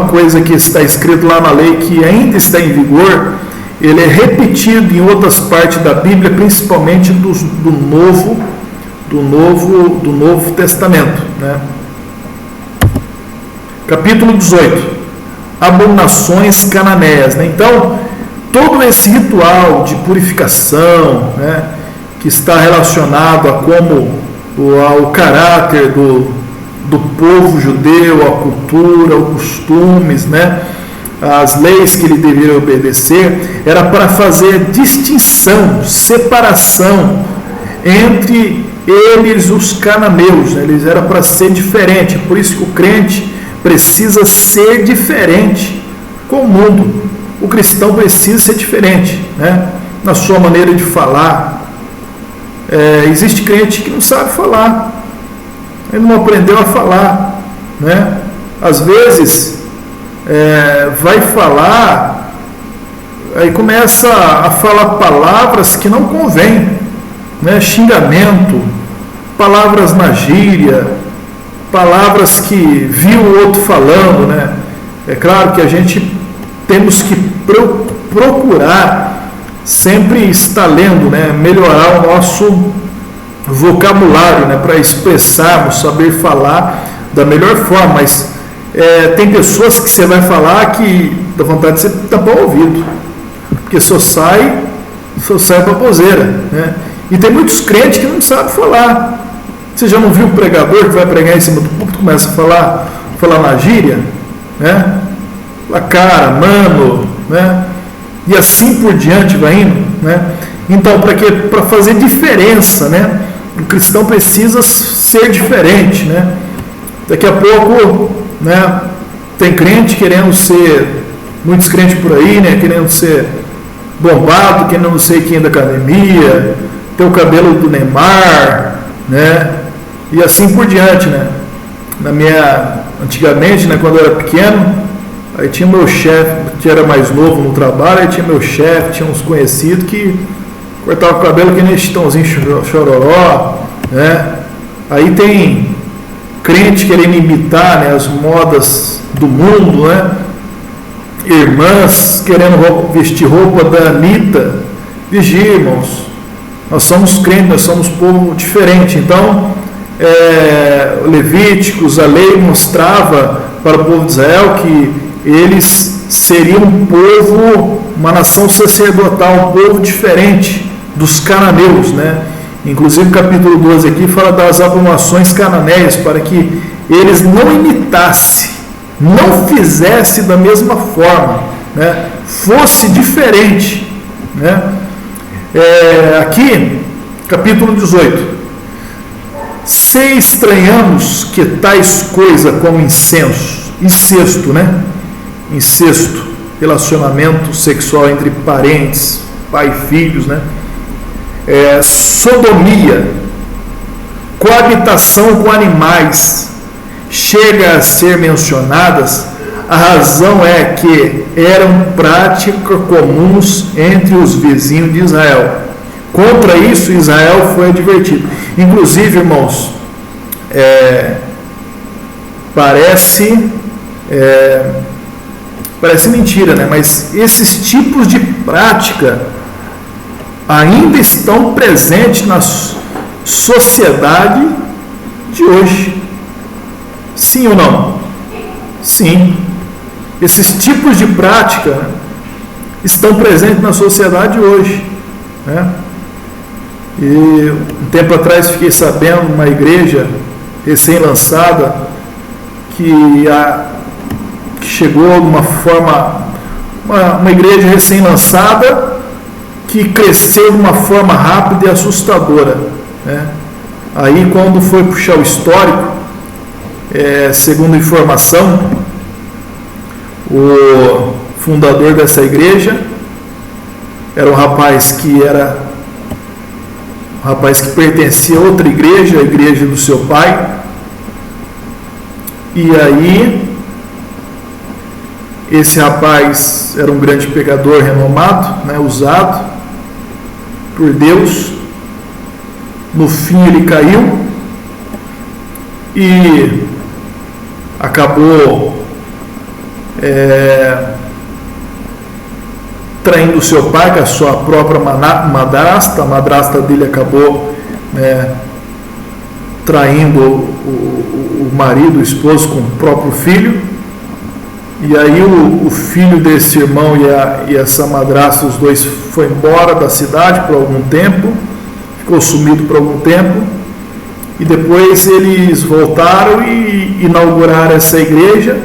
Speaker 1: coisa que está escrito lá na lei que ainda está em vigor, ele é repetido em outras partes da Bíblia, principalmente do Novo Testamento, Capítulo 18, abominações cananeias, Então, todo esse ritual de purificação, que está relacionado a como ao caráter do povo judeu, a cultura, os costumes, as leis que ele deveria obedecer, era para fazer distinção, separação entre eles e os cananeus, eles era para ser diferente. Por isso que o crente precisa ser diferente com o mundo. O cristão precisa ser diferente, na sua maneira de falar. Existe crente que não sabe falar, ele não aprendeu a falar, às vezes vai falar, aí começa a falar palavras que não convém, xingamento, palavras na gíria, palavras que viu o outro falando, É claro que a gente temos que procurar sempre estar lendo, melhorar o nosso vocabulário, para expressarmos, saber falar da melhor forma, mas tem pessoas que você vai falar que dá vontade de você tapar o ouvido, porque só sai baboseira, E tem muitos crentes que não sabem falar. Você já não viu o pregador que vai pregar em cima do púlpito, começa a falar na gíria, a cara, mano, e assim por diante vai indo, Então, para fazer diferença, o cristão precisa ser diferente, Daqui a pouco, tem crente querendo ser, muitos crentes por aí, querendo ser bombado, querendo não sei quem da academia, ter o cabelo do Neymar, e assim por diante, Antigamente, quando eu era pequeno, aí tinha meu chefe, que era mais novo no trabalho, aí tinha meu chefe, tinha uns conhecidos que cortava o cabelo que nem chitãozinho chororó, Aí tem crente querendo imitar, as modas do mundo, Irmãs querendo vestir roupa da Anitta. Vigia, irmãos, nós somos crentes, nós somos povo diferente. Então, Levíticos, a lei mostrava para o povo de Israel que eles seriam um povo, uma nação sacerdotal, um povo diferente dos cananeus, Inclusive o capítulo 12 aqui fala das abominações cananeias, para que eles não imitassem, não fizessem da mesma forma, fosse diferente, Aqui, capítulo 18: se estranhamos que tais coisas como incesto, incesto, relacionamento sexual entre parentes, pai e filhos, né? Sodomia, coabitação com animais, chega a ser mencionadas. A razão é que eram práticas comuns entre os vizinhos de Israel. Contra isso, Israel foi advertido. Inclusive, irmãos, parece mentira, né? Mas esses tipos de prática ainda estão presentes na sociedade de hoje. Sim ou não? Sim. Esses tipos de prática, né, estão presentes na sociedade de hoje, né? E um tempo atrás fiquei sabendo, uma igreja recém-lançada, que chegou de uma forma, uma igreja recém-lançada, que cresceu de uma forma rápida e assustadora, né? Aí, quando foi puxar o histórico, segundo informação, o fundador dessa igreja era um rapaz que pertencia a outra igreja, a igreja do seu pai. E aí, esse rapaz era um grande pecador renomado, né, usado por Deus. No fim ele caiu e acabou traindo seu pai com a sua própria madrasta. A madrasta dele acabou traindo o marido, o esposo, com o próprio filho. E aí o filho desse irmão e essa madrasta, os dois, foi embora da cidade por algum tempo, ficou sumido por algum tempo, e depois eles voltaram e inauguraram essa igreja.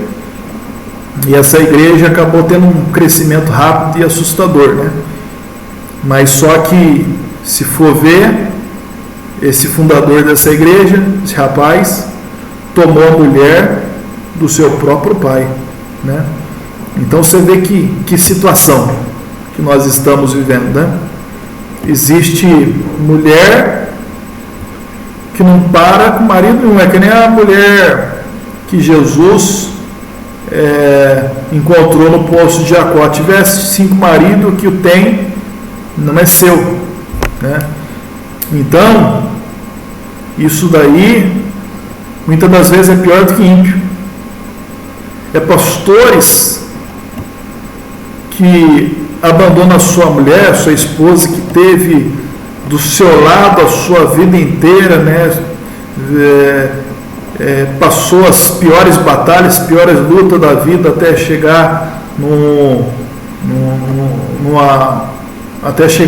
Speaker 1: E essa igreja acabou tendo um crescimento rápido e assustador, né? Mas só que, se for ver, esse fundador dessa igreja, esse rapaz, tomou a mulher do seu próprio pai, né? Então você vê que situação que nós estamos vivendo, né? Existe mulher que não para com o marido nenhum, é que nem a mulher que Jesus encontrou no poço de Jacó. Tivesse 5 maridos, que o tem não é seu, né? Então, isso daí muitas das vezes é pior do que ímpio. Pastores que abandonam a sua mulher, a sua esposa, que teve do seu lado a sua vida inteira, né? Passou as piores batalhas, piores lutas da vida, até chegar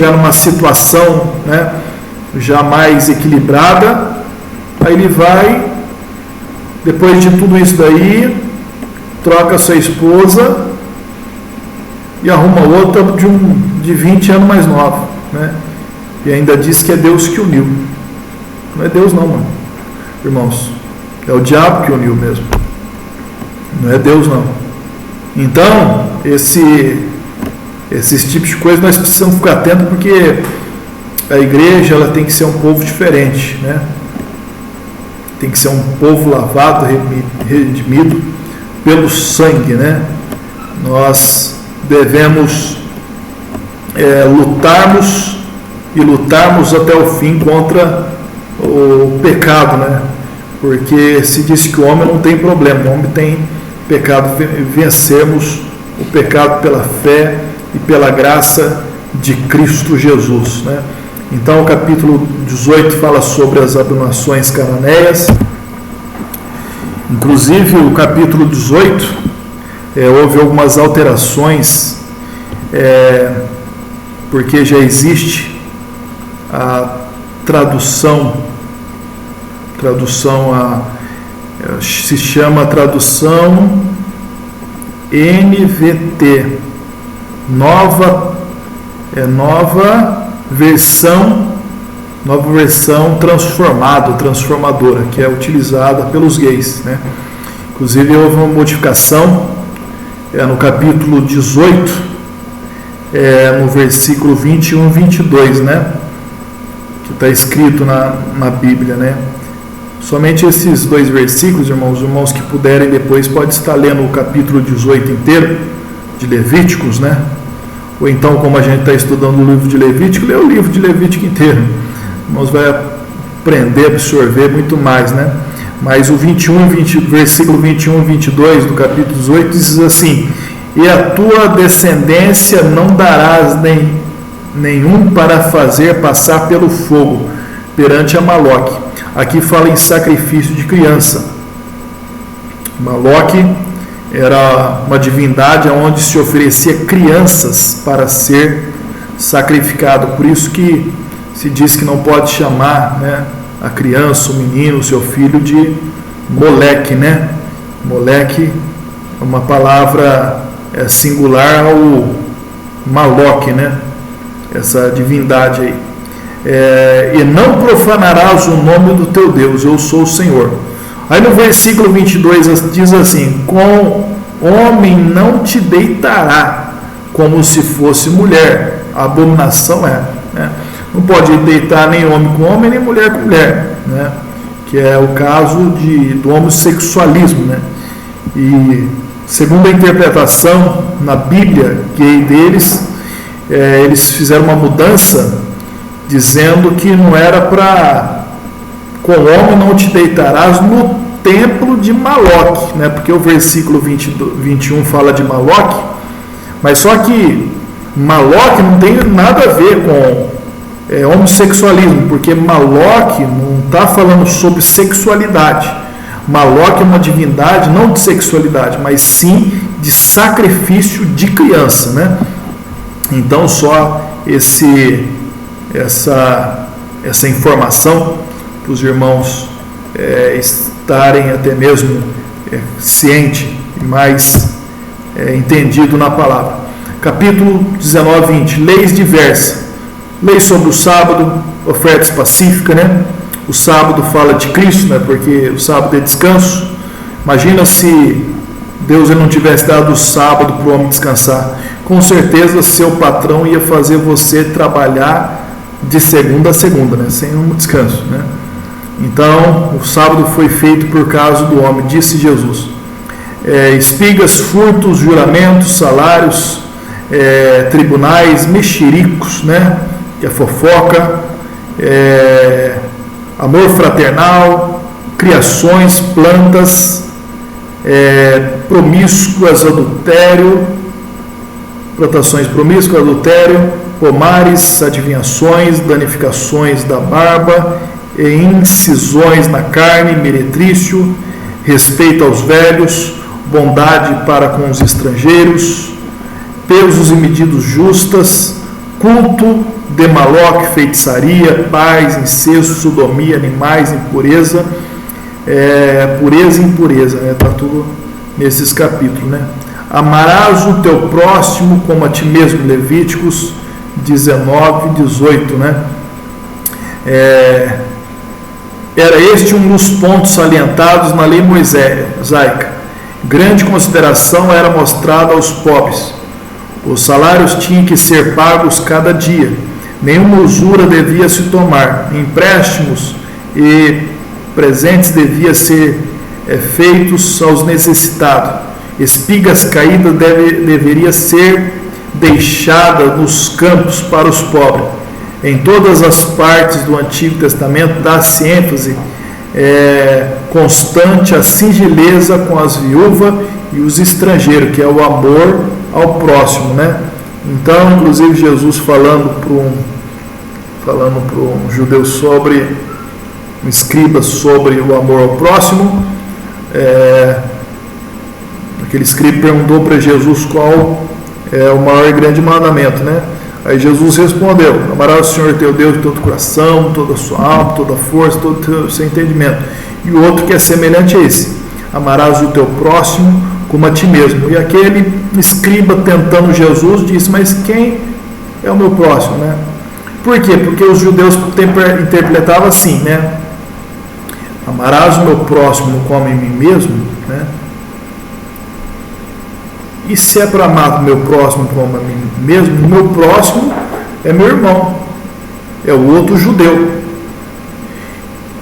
Speaker 1: numa situação, né, já mais equilibrada. Aí ele vai, depois de tudo isso daí, troca sua esposa e arruma outra de 20 anos mais nova, né? E ainda diz que é Deus que uniu. Não é Deus não, mano. Irmãos, é o diabo que uniu mesmo. Não é Deus não. Então, esses tipos de coisas nós precisamos ficar atentos, porque a igreja, ela tem que ser um povo diferente, né? Tem que ser um povo lavado, redimido pelo sangue, né? Nós devemos lutarmos até o fim contra o pecado, né? Porque se diz que o homem não tem problema, o homem tem pecado. Vencermos o pecado pela fé e pela graça de Cristo Jesus, né? Então o capítulo 18 fala sobre as abominações cananeias. Inclusive o capítulo 18 houve algumas alterações, porque já existe a tradução se chama tradução NVT, nova versão transformadora, que é utilizada pelos gays, né? Inclusive houve uma modificação no capítulo 18, no versículo 21 e 22, né? Que está escrito na Bíblia, né? Somente esses dois versículos, irmãos. Os irmãos que puderem depois podem estar lendo o capítulo 18 inteiro de Levíticos, né? Ou então, como a gente está estudando o livro de Levítico, lê o livro de Levítico inteiro. Irmãos, vai aprender, absorver muito mais, né? Mas o versículo 21 e 22 do capítulo 18 diz assim: e a tua descendência não darás nenhum para fazer passar pelo fogo perante a Maloque. Aqui fala em sacrifício de criança. Maloque era uma divindade onde se oferecia crianças para ser sacrificado. Por isso que se diz que não pode chamar, né, a criança, o menino, o seu filho de Moleque, né? Moleque é uma palavra singular ao Maloque, né? Essa divindade aí. E não profanarás o nome do teu Deus, eu sou o Senhor. Aí no versículo 22 diz assim: com homem não te deitará, como se fosse mulher. A abominação né? Não pode deitar nem homem com homem, nem mulher com mulher, né? Que é o caso do homossexualismo, né? E segundo a interpretação na Bíblia gay deles, eles fizeram uma mudança dizendo que não era para com homem não te deitarás no templo de Maloque, né? Porque o versículo 21 fala de Maloque, mas só que Maloque não tem nada a ver com homossexualismo, porque Maloque não está falando sobre sexualidade. Maloque é uma divindade não de sexualidade, mas sim de sacrifício de criança, né? Então só essa informação para os irmãos estarem até mesmo cientes e mais entendido na palavra. Capítulo 19, 20, leis diversas. Lei sobre o sábado, ofertas pacíficas, né? O sábado fala de Cristo, né? Porque o sábado é descanso. Imagina se Deus não tivesse dado o sábado para o homem descansar. Com certeza seu patrão ia fazer você trabalhar de segunda a segunda, né? Sem um descanso, né? Então o sábado foi feito por causa do homem, disse Jesus. Espigas, furtos, juramentos, salários, tribunais, mexericos, né? Que é fofoca, amor fraternal, criações, plantas, promíscuas, adultério, plantações promíscuas, adultério, pomares, adivinhações, danificações da barba, e incisões na carne, meretrício, respeito aos velhos, bondade para com os estrangeiros, pesos e medidas justas, culto de Maloque, feitiçaria, paz, incesto, sodomia, animais, impureza, pureza e impureza, né? Está tudo nesses capítulos, né? Amarás o teu próximo como a ti mesmo, Levíticos 19, 18, né? Era este um dos pontos salientados na lei mosaica. Grande consideração era mostrada aos pobres. Os salários tinham que ser pagos cada dia. Nenhuma usura devia se tomar. Empréstimos e presentes deviam ser feitos aos necessitados. Espigas caídas deveria ser deixada nos campos para os pobres. Em todas as partes do Antigo Testamento dá-se ênfase constante à singeleza com as viúvas e os estrangeiros, que é o amor ao próximo, né? Então, inclusive Jesus falando para um judeu um escriba sobre o amor ao próximo, aquele escriba perguntou para Jesus qual é o maior e grande mandamento, né? Aí Jesus respondeu: amarás o Senhor teu Deus de todo o coração, toda a sua alma, toda a força, todo o seu entendimento. E o outro que é semelhante a esse: amarás o teu próximo como a ti mesmo. E aquele escriba tentando Jesus disse: mas quem é o meu próximo, né? Por quê? Porque os judeus interpretavam assim, né? Amarás o meu próximo como a mim mesmo, né? E se é para amar o meu próximo como a mim mesmo, o meu próximo é meu irmão, é o outro judeu.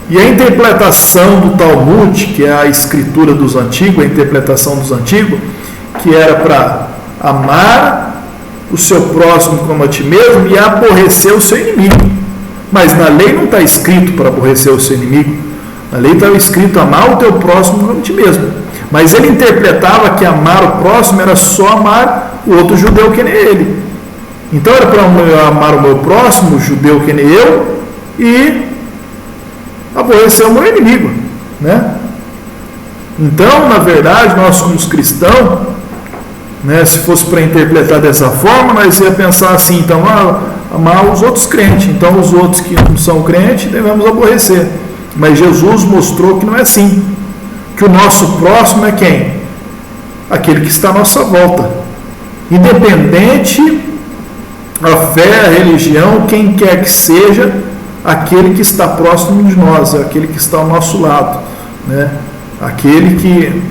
Speaker 1: E a interpretação do Talmud, que é a escritura dos antigos, a interpretação dos antigos, que era para amar o seu próximo como a ti mesmo e aborrecer o seu inimigo. Mas na lei não está escrito para aborrecer o seu inimigo. Na lei está escrito amar o teu próximo como a ti mesmo. Mas ele interpretava que amar o próximo era só amar o outro judeu que nem ele. Então era para amar o meu próximo, o judeu que nem eu, e aborrecer o meu inimigo, né? Então, na verdade, nós somos cristãos, né? Se fosse para interpretar dessa forma, nós ia pensar assim, então, amar os outros crentes, então os outros que não são crentes devemos aborrecer. Mas Jesus mostrou que não é assim, que o nosso próximo é quem? Aquele que está à nossa volta, independente a fé, a religião, quem quer que seja, aquele que está próximo de nós, é aquele que está ao nosso lado, né? Aquele que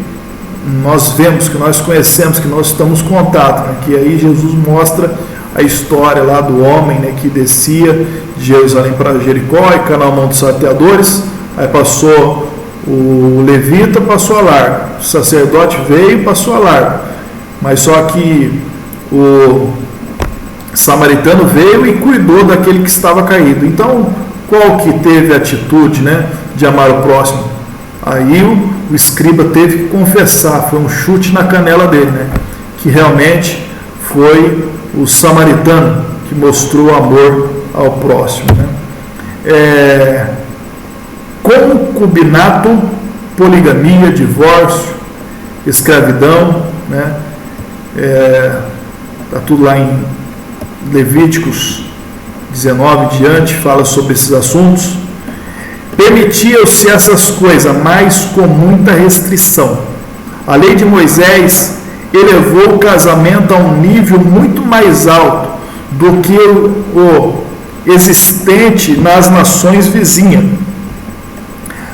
Speaker 1: nós vemos, que nós conhecemos, que nós estamos em contato, né? Que aí Jesus mostra a história lá do homem, né, que descia de Jerusalém para Jericó e Canaã, Monte dos Salteadores, aí passou o levita, passou a largo, o sacerdote veio e passou a largo, mas só que o samaritano veio e cuidou daquele que estava caído. Então, qual que teve a atitude, né, de amar o próximo? Aí o escriba teve que confessar, foi um chute na canela dele, né, que realmente foi o samaritano que mostrou amor ao próximo, né? Concubinato, poligamia, divórcio, escravidão, né? Está tudo lá em Levíticos 19 diante, fala sobre esses assuntos. Permitiam-se essas coisas, mas com muita restrição. A lei de Moisés elevou o casamento a um nível muito mais alto do que o existente nas nações vizinhas.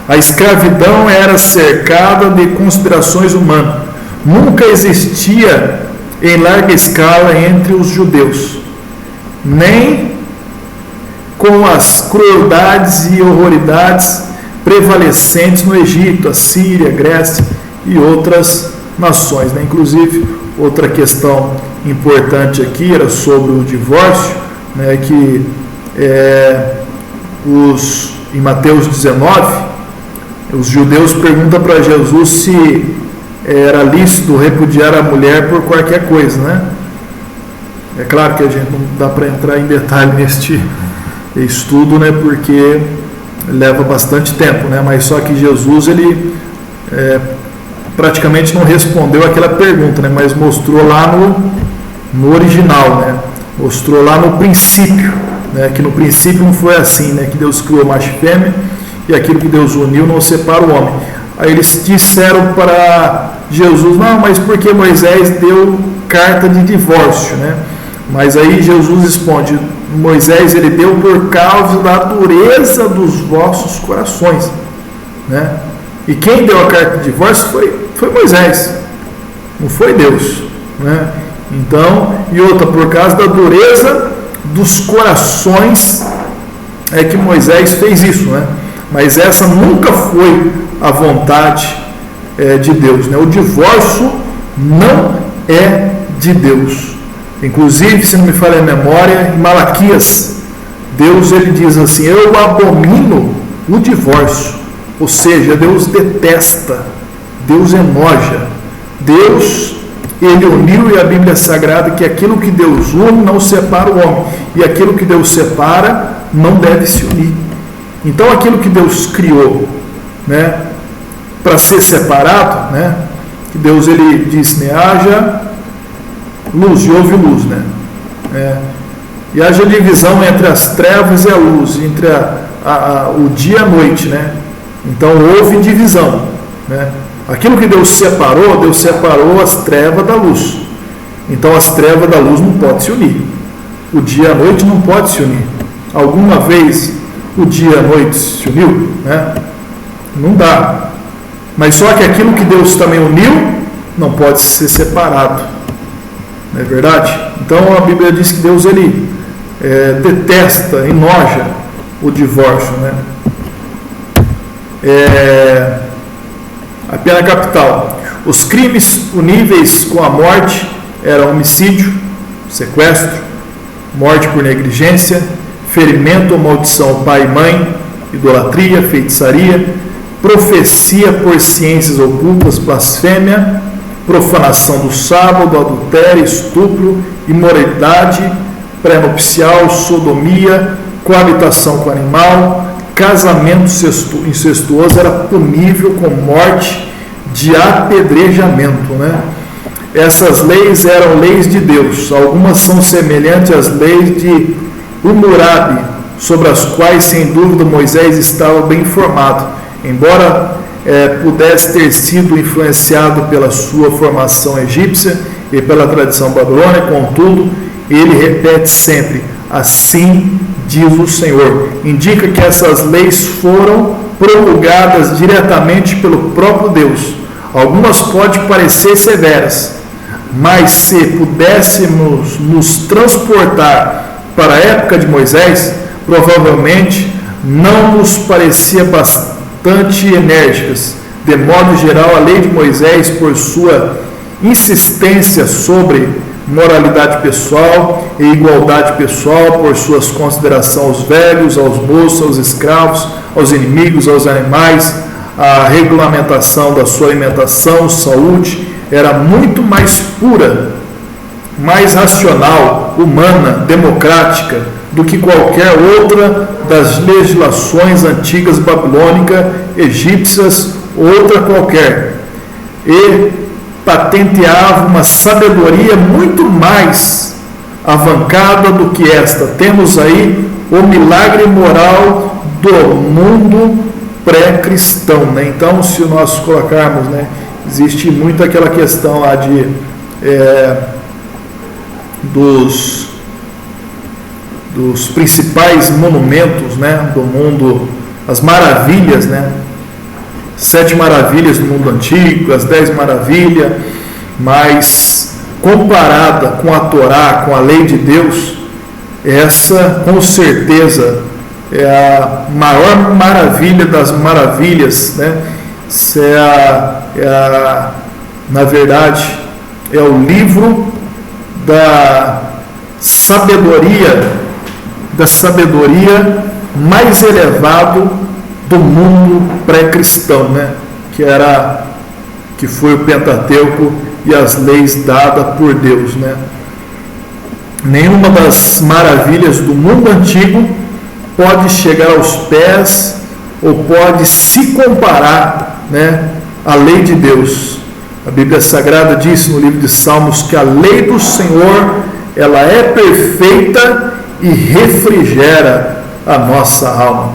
Speaker 1: A escravidão era cercada de conspirações humanas. Nunca existia em larga escala entre os judeus, nem com as crueldades e horroridades prevalecentes no Egito, a Síria, Grécia e outras nações, né? Inclusive, outra questão importante aqui era sobre o divórcio, né? Que em Mateus 19, os judeus perguntam para Jesus se era lícito repudiar a mulher por qualquer coisa, né? É claro que a gente não dá para entrar em detalhe neste estudo, né? Porque leva bastante tempo, né? Mas só que Jesus, ele praticamente não respondeu aquela pergunta, né? Mas mostrou lá no original, né? Mostrou lá no princípio, né? Que no princípio não foi assim, né? Que Deus criou macho e fêmea, e aquilo que Deus uniu não separa o homem. Aí eles disseram para Jesus, não, mas porque Moisés deu carta de divórcio, né? Mas aí Jesus responde, Moisés ele deu por causa da dureza dos vossos corações, né? E quem deu a carta de divórcio foi Moisés, não foi Deus, né? Então, e outra, por causa da dureza dos corações é que Moisés fez isso, né? Mas essa nunca foi a vontade de Deus, né? O divórcio não é de Deus. Inclusive, se não me falha a memória, em Malaquias, Deus ele diz assim, eu abomino o divórcio, ou seja, Deus detesta, Deus enoja, Deus ele uniu, e a Bíblia Sagrada que aquilo que Deus une não separa o homem, e aquilo que Deus separa não deve se unir. Então aquilo que Deus criou, né, para ser separado, né, que Deus ele disse, né, haja luz, e houve luz, né? E haja divisão entre as trevas e a luz, entre o dia e a noite, né? Então houve divisão, né? Aquilo que Deus separou as trevas da luz. Então as trevas da luz não podem se unir. O dia e a noite não podem se unir. Alguma vez o dia e a noite se uniu, né? Não dá. Mas só que aquilo que Deus também uniu não pode ser separado. não é verdade? Então a Bíblia diz que Deus ele detesta, enoja o divórcio, né? A pena capital. Os crimes puníveis com a morte eram homicídio, sequestro, morte por negligência, ferimento ou maldição ao pai e mãe, idolatria, feitiçaria, profecia por ciências ocultas, blasfêmia, profanação do sábado, adultério, estupro, imoralidade, pré-nupcial, sodomia, coabitação com animal, casamento incestuoso era punível com morte de apedrejamento, né? Essas leis eram leis de Deus. Algumas são semelhantes às leis de Hammurabi, sobre as quais, sem dúvida, Moisés estava bem informado, embora pudesse ter sido influenciado pela sua formação egípcia e pela tradição babilônica. Contudo, ele repete sempre: assim diz o Senhor. Indica que essas leis foram promulgadas diretamente pelo próprio Deus. Algumas podem parecer severas, mas se pudéssemos nos transportar para a época de Moisés, provavelmente não nos parecia bastante enérgicas. De modo geral, a lei de Moisés, por sua insistência sobre moralidade pessoal e igualdade pessoal, por suas considerações aos velhos, aos moços, aos escravos, aos inimigos, aos animais, a regulamentação da sua alimentação, saúde, era muito mais pura, mais racional, humana, democrática do que qualquer outra das legislações antigas babilônicas, egípcias ou outra qualquer, e patenteava uma sabedoria muito mais avancada do que esta. Temos aí o milagre moral do mundo pré-cristão, né? Então, se nós colocarmos, né, existe muito aquela questão lá de dos principais monumentos, né, do mundo, as maravilhas, né, 7 maravilhas do mundo antigo, as 10 maravilhas, mas comparada com a Torá, com a lei de Deus, essa com certeza é a maior maravilha das maravilhas, né? Na verdade, é o livro da sabedoria mais elevado do mundo pré-cristão, né? Que foi o Pentateuco e as leis dadas por Deus, né? Nenhuma das maravilhas do mundo antigo pode chegar aos pés ou pode se comparar, né, à lei de Deus. A Bíblia Sagrada diz no livro de Salmos que a lei do Senhor, ela é perfeita e refrigera a nossa alma.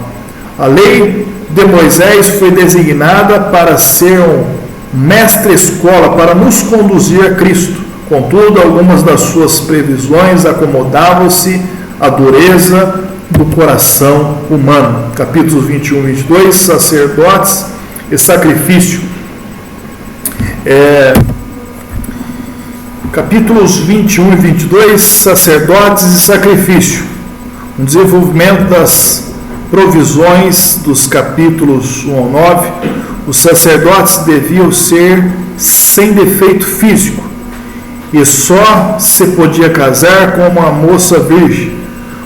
Speaker 1: A lei de Moisés foi designada para ser um mestre-escola, para nos conduzir a Cristo. Contudo, algumas das suas previsões acomodavam-se à dureza do coração humano. Capítulos 21 e 22, sacerdotes e sacrifício. Capítulos 21 e 22, sacerdotes e sacrifício. Um desenvolvimento das provisões dos capítulos 1 ao 9. Os sacerdotes deviam ser sem defeito físico e só se podia casar com uma moça virgem.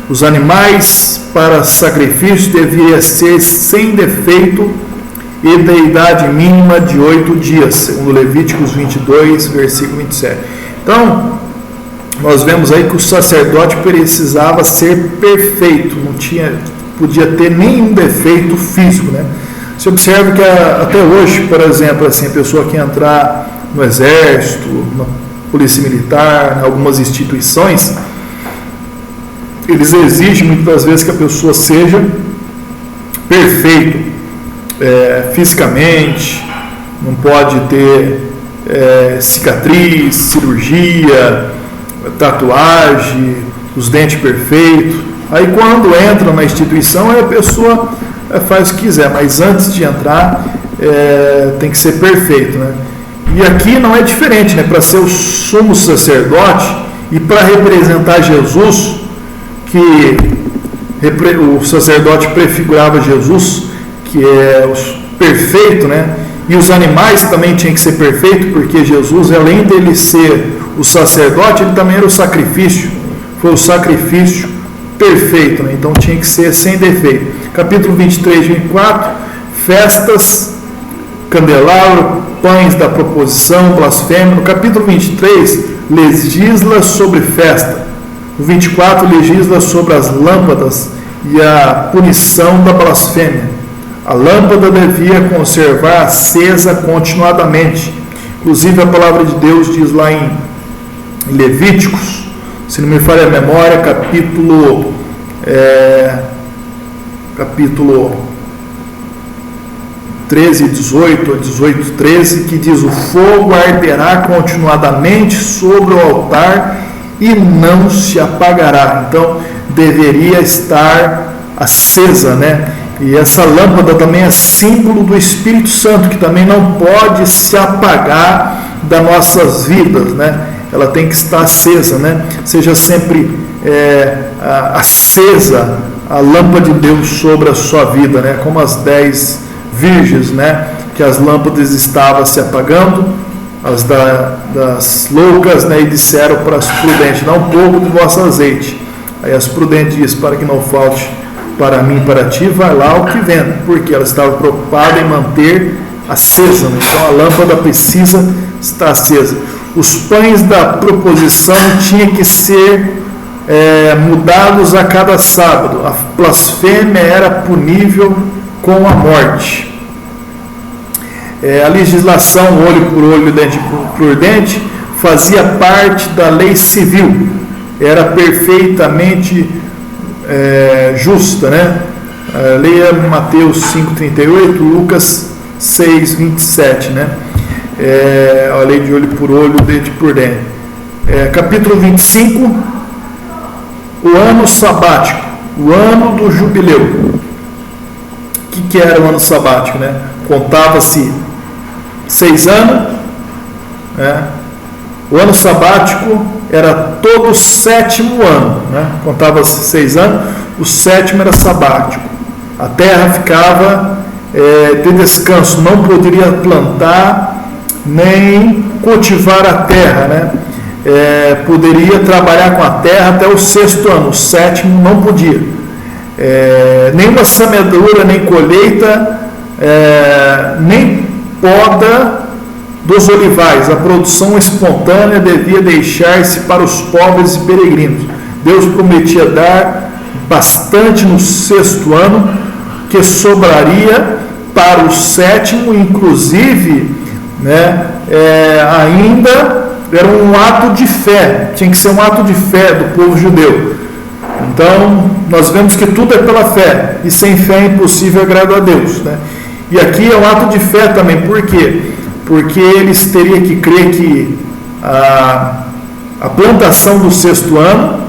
Speaker 1: Os animais para sacrifício deviam ser sem defeito e da idade mínima de 8 dias, segundo Levíticos 22, versículo 27. Então, nós vemos aí que o sacerdote precisava ser perfeito, não podia ter nenhum defeito físico, né? Você observa que até hoje, por exemplo, assim, a pessoa que entrar no exército, na polícia militar, em algumas instituições, eles exigem muitas vezes que a pessoa seja perfeito fisicamente, não pode ter cicatriz, cirurgia, tatuagem, os dentes perfeitos. Aí quando entra na instituição, a pessoa faz o que quiser, mas antes de entrar tem que ser perfeito, né? E aqui não é diferente, né? Para ser o sumo sacerdote e para representar Jesus, que o sacerdote prefigurava Jesus, que é o perfeito, né? E os animais também tinham que ser perfeitos, porque Jesus, além dele ser o sacerdote, ele também era o sacrifício, foi o sacrifício perfeito, né? Então tinha que ser sem defeito. Capítulo 23, 24, festas, candelabro, pães da proposição, blasfêmia. No capítulo 23, legisla sobre festa. No 24, legisla sobre as lâmpadas e a punição da blasfêmia. A lâmpada devia conservar acesa continuadamente. Inclusive a palavra de Deus diz lá em Levíticos, se não me falha a memória, capítulo 13, 18, 18, 13, que diz: o fogo arderá continuadamente sobre o altar e não se apagará. Então deveria estar acesa, né? E essa lâmpada também é símbolo do Espírito Santo, que também não pode se apagar das nossas vidas, né? Ela tem que estar acesa, né? Seja sempre acesa a lâmpada de Deus sobre a sua vida, né? Como as 10 virgens, né? Que as lâmpadas estavam se apagando, as das loucas, né? E disseram para as prudentes: dá um pouco do vosso azeite. Aí as prudentes diz: para que não falte para mim e para ti, vai lá o que vende, porque ela estava preocupada em manter acesa, né? Então a lâmpada precisa estar acesa. Os pães da proposição tinham que ser mudados a cada sábado. A blasfêmia era punível com a morte. A legislação olho por olho, dente por dente, fazia parte da lei civil. Era perfeitamente justa, né? Leia Mateus 5,38, Lucas 6,27, né? A lei de olho por olho, dente por dente. Capítulo 25, o ano sabático, o ano do jubileu. O que era o ano sabático, né? Contava-se 6 anos, né? O ano sabático era todo o 7º ano, né? Contava-se 6 anos, o 7º era sabático. A terra ficava de descanso, não poderia plantar nem cultivar a terra, né? Poderia trabalhar com a terra até o 6º ano, o 7º não podia. Nenhuma semeadura, nem colheita, nem poda dos olivais. A produção espontânea devia deixar-se para os pobres e peregrinos. Deus prometia dar bastante no 6º ano, que sobraria para o 7º, inclusive, né, ainda era um ato de fé, tinha que ser um ato de fé do povo judeu. Então, nós vemos que tudo é pela fé, e sem fé é impossível agradar a Deus, né? E aqui é um ato de fé também, por quê? Porque eles teriam que crer que a plantação do 6º ano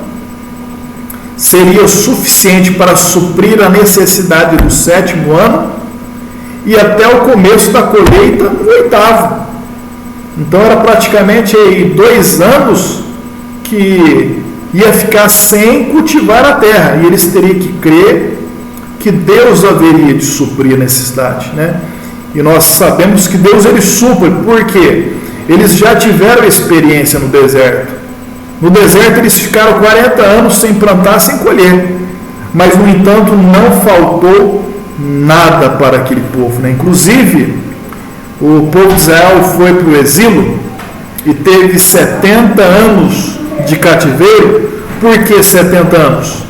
Speaker 1: seria suficiente para suprir a necessidade do 7º ano e até o começo da colheita no 8º. Então era praticamente 2 anos que ia ficar sem cultivar a terra, e eles teriam que crer que Deus haveria de suprir a necessidade, né? E nós sabemos que Deus ele supre, porque eles já tiveram experiência no deserto. No deserto eles ficaram 40 anos sem plantar, sem colher, mas no entanto não faltou nada para aquele povo, né? Inclusive o povo de Israel foi para o exílio e teve 70 anos de cativeiro. Por que 70 anos?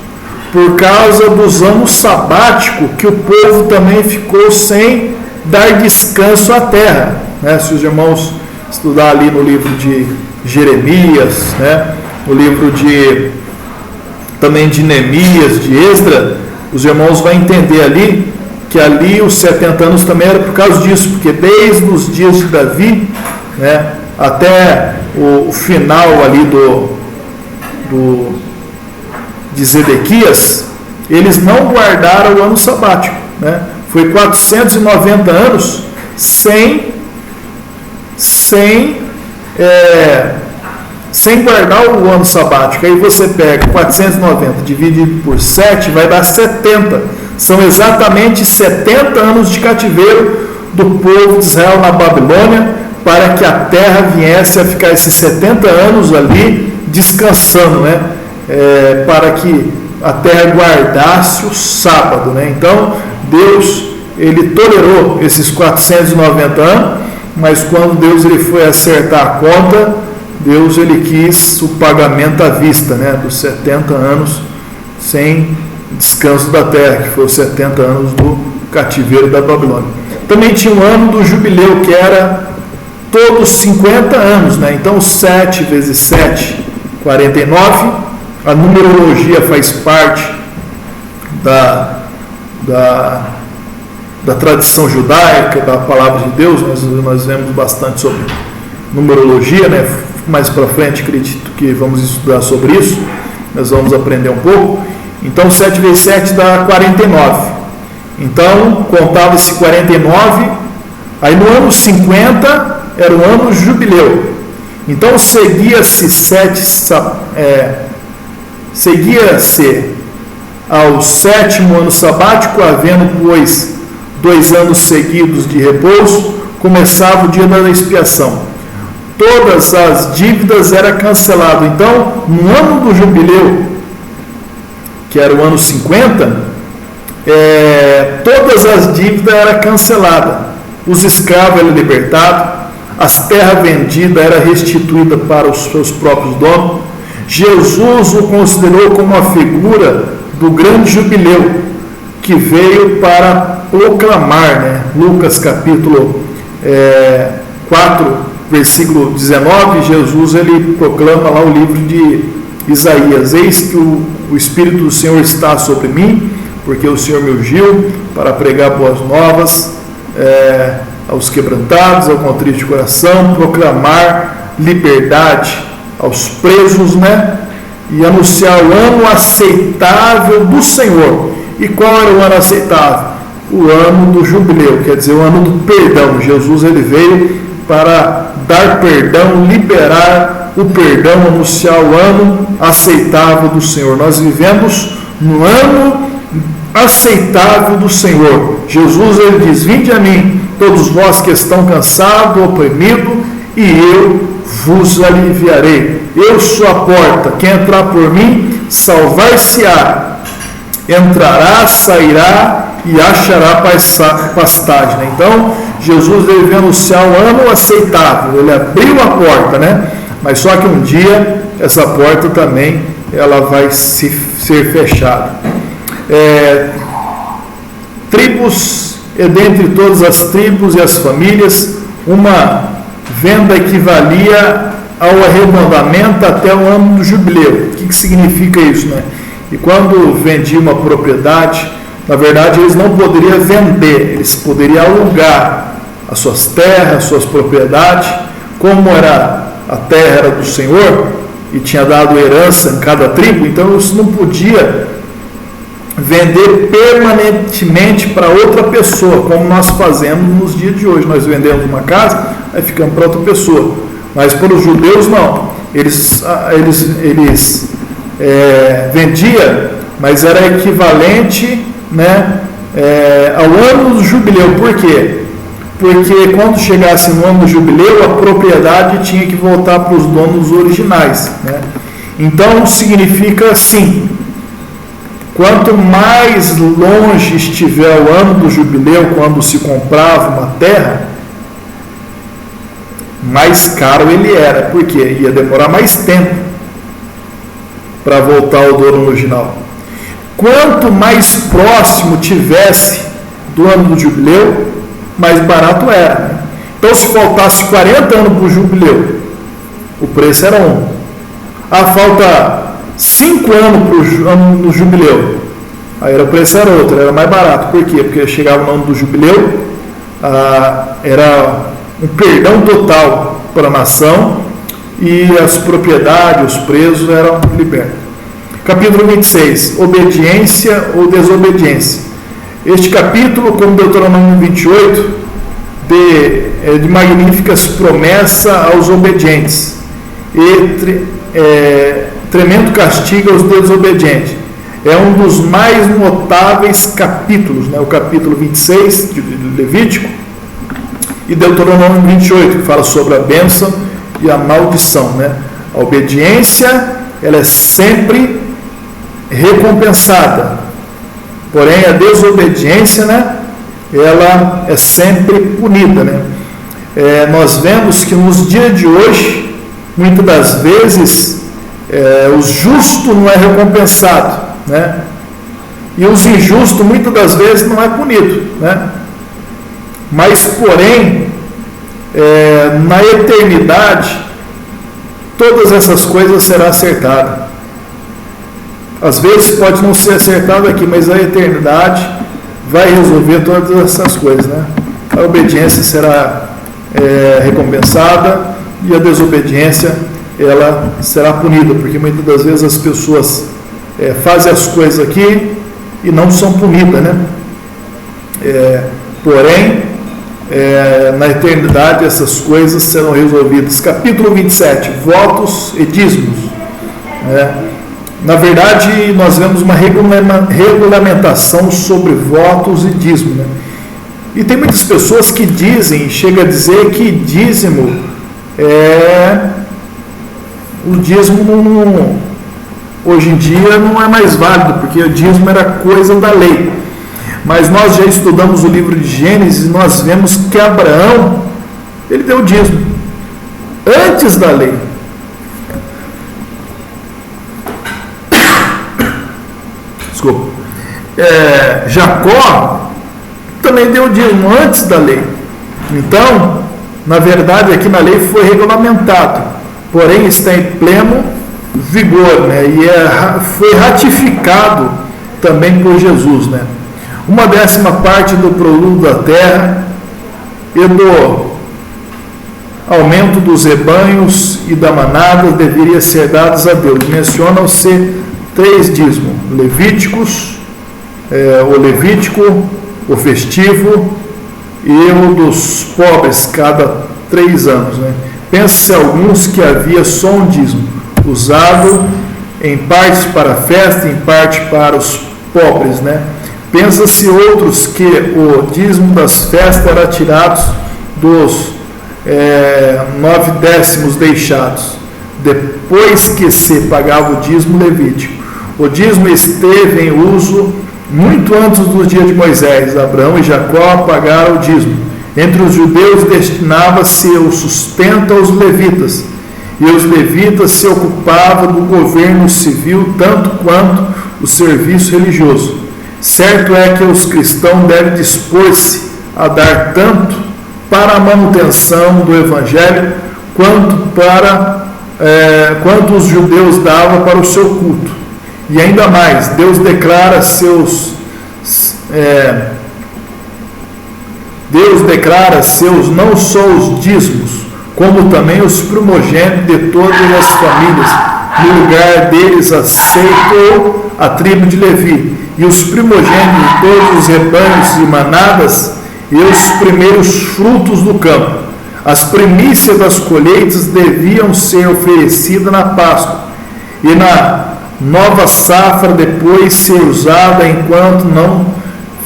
Speaker 1: Por causa dos anos sabáticos, que o povo também ficou sem dar descanso à terra, né? Se os irmãos estudar ali no livro de Jeremias, né? No livro também de Neemias, de Esdra, os irmãos vão entender ali que ali os 70 anos também era por causa disso, porque desde os dias de Davi, né, até o final ali de Zedequias, eles não guardaram o ano sabático, né? Foi 490 anos sem sem guardar o ano sabático. Aí você pega 490 dividido por 7, vai dar 70. São exatamente 70 anos de cativeiro do povo de Israel na Babilônia, para que a terra viesse a ficar esses 70 anos ali descansando, né? Para que a terra guardasse o sábado, né? Então Deus, ele tolerou esses 490 anos, mas quando Deus ele foi acertar a conta, Deus ele quis o pagamento à vista, né? Dos 70 anos sem descanso da terra, que foi os 70 anos do cativeiro da Babilônia. Também tinha um ano do jubileu, que era todos 50 anos, né? Então 7 vezes 7, 49. A numerologia faz parte da tradição judaica, da palavra de Deus. Nós vemos bastante sobre numerologia, né? Mais para frente acredito que vamos estudar sobre isso, nós vamos aprender um pouco. Então 7 vezes 7 dá 49. Então contava-se 49, aí no ano 50 era o ano jubileu. Então seguia-se ao sétimo ano sabático, havendo pois 2 anos seguidos de repouso, começava o dia da expiação. Todas as dívidas eram canceladas. Então, no ano do jubileu, que era o ano 50, todas as dívidas eram canceladas. Os escravos eram libertados, as terras vendidas eram restituídas para os seus próprios donos. Jesus o considerou como a figura do grande jubileu que veio para proclamar, né? Lucas capítulo 4, versículo 19, Jesus ele proclama lá o livro de Isaías: eis que o Espírito do Senhor está sobre mim, porque o Senhor me ungiu para pregar boas novas aos quebrantados, ao contrito de coração, proclamar liberdade aos presos, né? E anunciar o ano aceitável do Senhor. E qual era o ano aceitável? O ano do jubileu, quer dizer, o ano do perdão. Jesus ele veio para dar perdão, liberar o perdão, anunciar o ano aceitável do Senhor. Nós vivemos no ano aceitável do Senhor. Jesus ele diz: vinde a mim, todos vós que estão cansados, oprimidos, e eu vos aliviarei. Eu sou a porta, quem entrar por mim salvar-se-á, entrará, sairá e achará pastagem, né? Então Jesus veio anunciar o ano aceitável, ele abriu a porta, né? Mas só que um dia essa porta também ela vai ser fechada. Tribos, e dentre todas as tribos e as famílias, uma venda equivalia ao arredondamento até o ano do jubileu. O que significa isso, né? E quando vendia uma propriedade, na verdade eles não poderiam vender, eles poderiam alugar as suas terras, as suas propriedades. Como a terra era do Senhor e tinha dado herança em cada tribo, então isso não podia vender permanentemente para outra pessoa, como nós fazemos nos dias de hoje. Nós vendemos uma casa, aí ficamos para outra pessoa. Mas para os judeus não, eles vendiam, mas era equivalente, né, ao ano do jubileu. Por quê? Porque quando chegasse no ano do jubileu, a propriedade tinha que voltar para os donos originais, né? Então significa assim: quanto mais longe estiver o ano do jubileu, quando se comprava uma terra, mais caro ele era, porque ia demorar mais tempo para voltar ao dono original. Quanto mais próximo tivesse do ano do jubileu, mais barato era. Então, se faltasse 40 anos para o jubileu, o preço era 1. Falta 5 anos para o ano do jubileu, aí o preço era outro, era mais barato. Por quê? Porque chegava no ano do jubileu, era um perdão total para a nação e as propriedades, os presos eram libertos. Capítulo 26, obediência ou desobediência. Este capítulo, como Deuteronômio 28, de magníficas promessas aos obedientes e tremendo castigo aos desobedientes. É um dos mais notáveis capítulos, né? O capítulo 26 de Levítico e Deuteronômio 28, que fala sobre a bênção e a maldição, né? A obediência, ela é sempre recompensada, porém a desobediência, né? Ela é sempre punida, né? Nós vemos que nos dias de hoje, muitas das vezes, o justo não é recompensado, né? E os injustos muitas das vezes não é punido, né? Mas porém na eternidade todas essas coisas serão acertadas. Às vezes pode não ser acertado aqui, mas a eternidade vai resolver todas essas coisas, né? A obediência será recompensada e a desobediência ela será punida, porque muitas das vezes as pessoas fazem as coisas aqui e não são punidas, né? Porém, na eternidade essas coisas serão resolvidas. Capítulo 27, votos e dízimos. Na verdade, nós vemos uma regulamentação sobre votos e dízimo, né? E tem muitas pessoas que dizem, chega a dizer que dízimo o dízimo hoje em dia não é mais válido, porque o dízimo era coisa da lei. Mas nós já estudamos o livro de Gênesis e nós vemos que Abraão, ele deu dízimo antes da lei. Desculpa. Jacó também deu dízimo antes da lei. Então, na verdade, aqui na lei foi regulamentado, porém está em pleno vigor, né? E foi ratificado também por Jesus, né? 1/10 do produto da terra e do aumento dos rebanhos e da manada deveria ser dados a Deus. Mencionam-se 3 dízimos: Levíticos, o Levítico, o festivo e o dos pobres, cada 3 anos, né? Pensa-se alguns que havia só um dízimo, usado em parte para a festa, em parte para os pobres, né? Pensa-se outros que o dízimo das festas era tirado dos 9/10 deixados, depois que se pagava o dízimo levítico. O dízimo esteve em uso muito antes dos dias de Moisés. Abraão e Jacó pagaram o dízimo. Entre os judeus destinava-se o sustento aos levitas, e os levitas se ocupavam do governo civil tanto quanto o serviço religioso. Certo é que os cristãos devem dispor-se a dar tanto para a manutenção do evangelho quanto os judeus davam para o seu culto. E ainda mais, Deus declara não só os dízimos, como também os primogênitos de todas as famílias. No lugar deles aceitou a tribo de Levi, e os primogênitos de todos os rebanhos e manadas, e os primeiros frutos do campo. As primícias das colheitas deviam ser oferecidas na Páscoa, e na nova safra depois ser usada enquanto não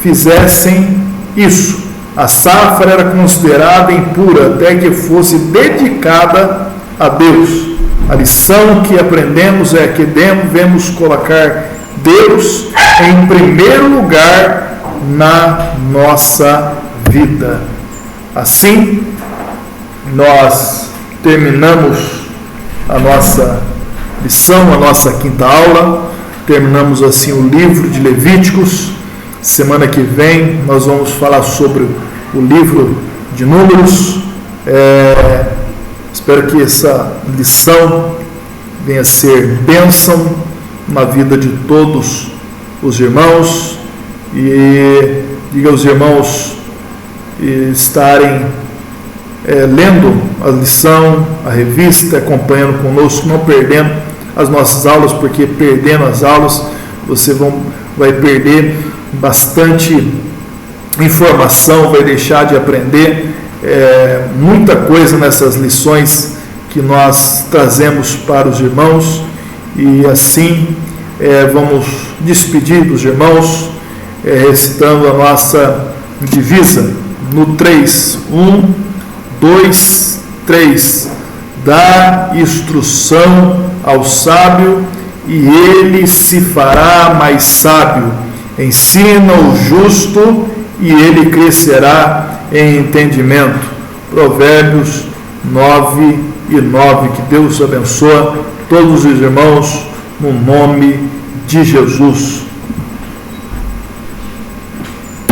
Speaker 1: fizessem isso. A safra era considerada impura até que fosse dedicada a Deus. A lição que aprendemos é que devemos colocar Deus em primeiro lugar na nossa vida. Assim, nós terminamos a nossa lição, a nossa quinta aula. Terminamos assim o livro de Levíticos. Semana que vem nós vamos falar sobre o livro de Números. Espero que essa lição venha a ser bênção na vida de todos os irmãos, e diga aos irmãos estarem lendo a lição, a revista, acompanhando conosco, não perdendo as nossas aulas, porque perdendo as aulas você vai perder bastante informação, vai deixar de aprender. muita coisa nessas lições que nós trazemos para os irmãos, e assim vamos despedir dos irmãos, recitando a nossa divisa no 3, 1, 2, 3. Dá instrução ao sábio e ele se fará mais sábio. Ensina o justo e ele crescerá em entendimento. Provérbios 9 e 9. Que Deus abençoe todos os irmãos no nome de Jesus.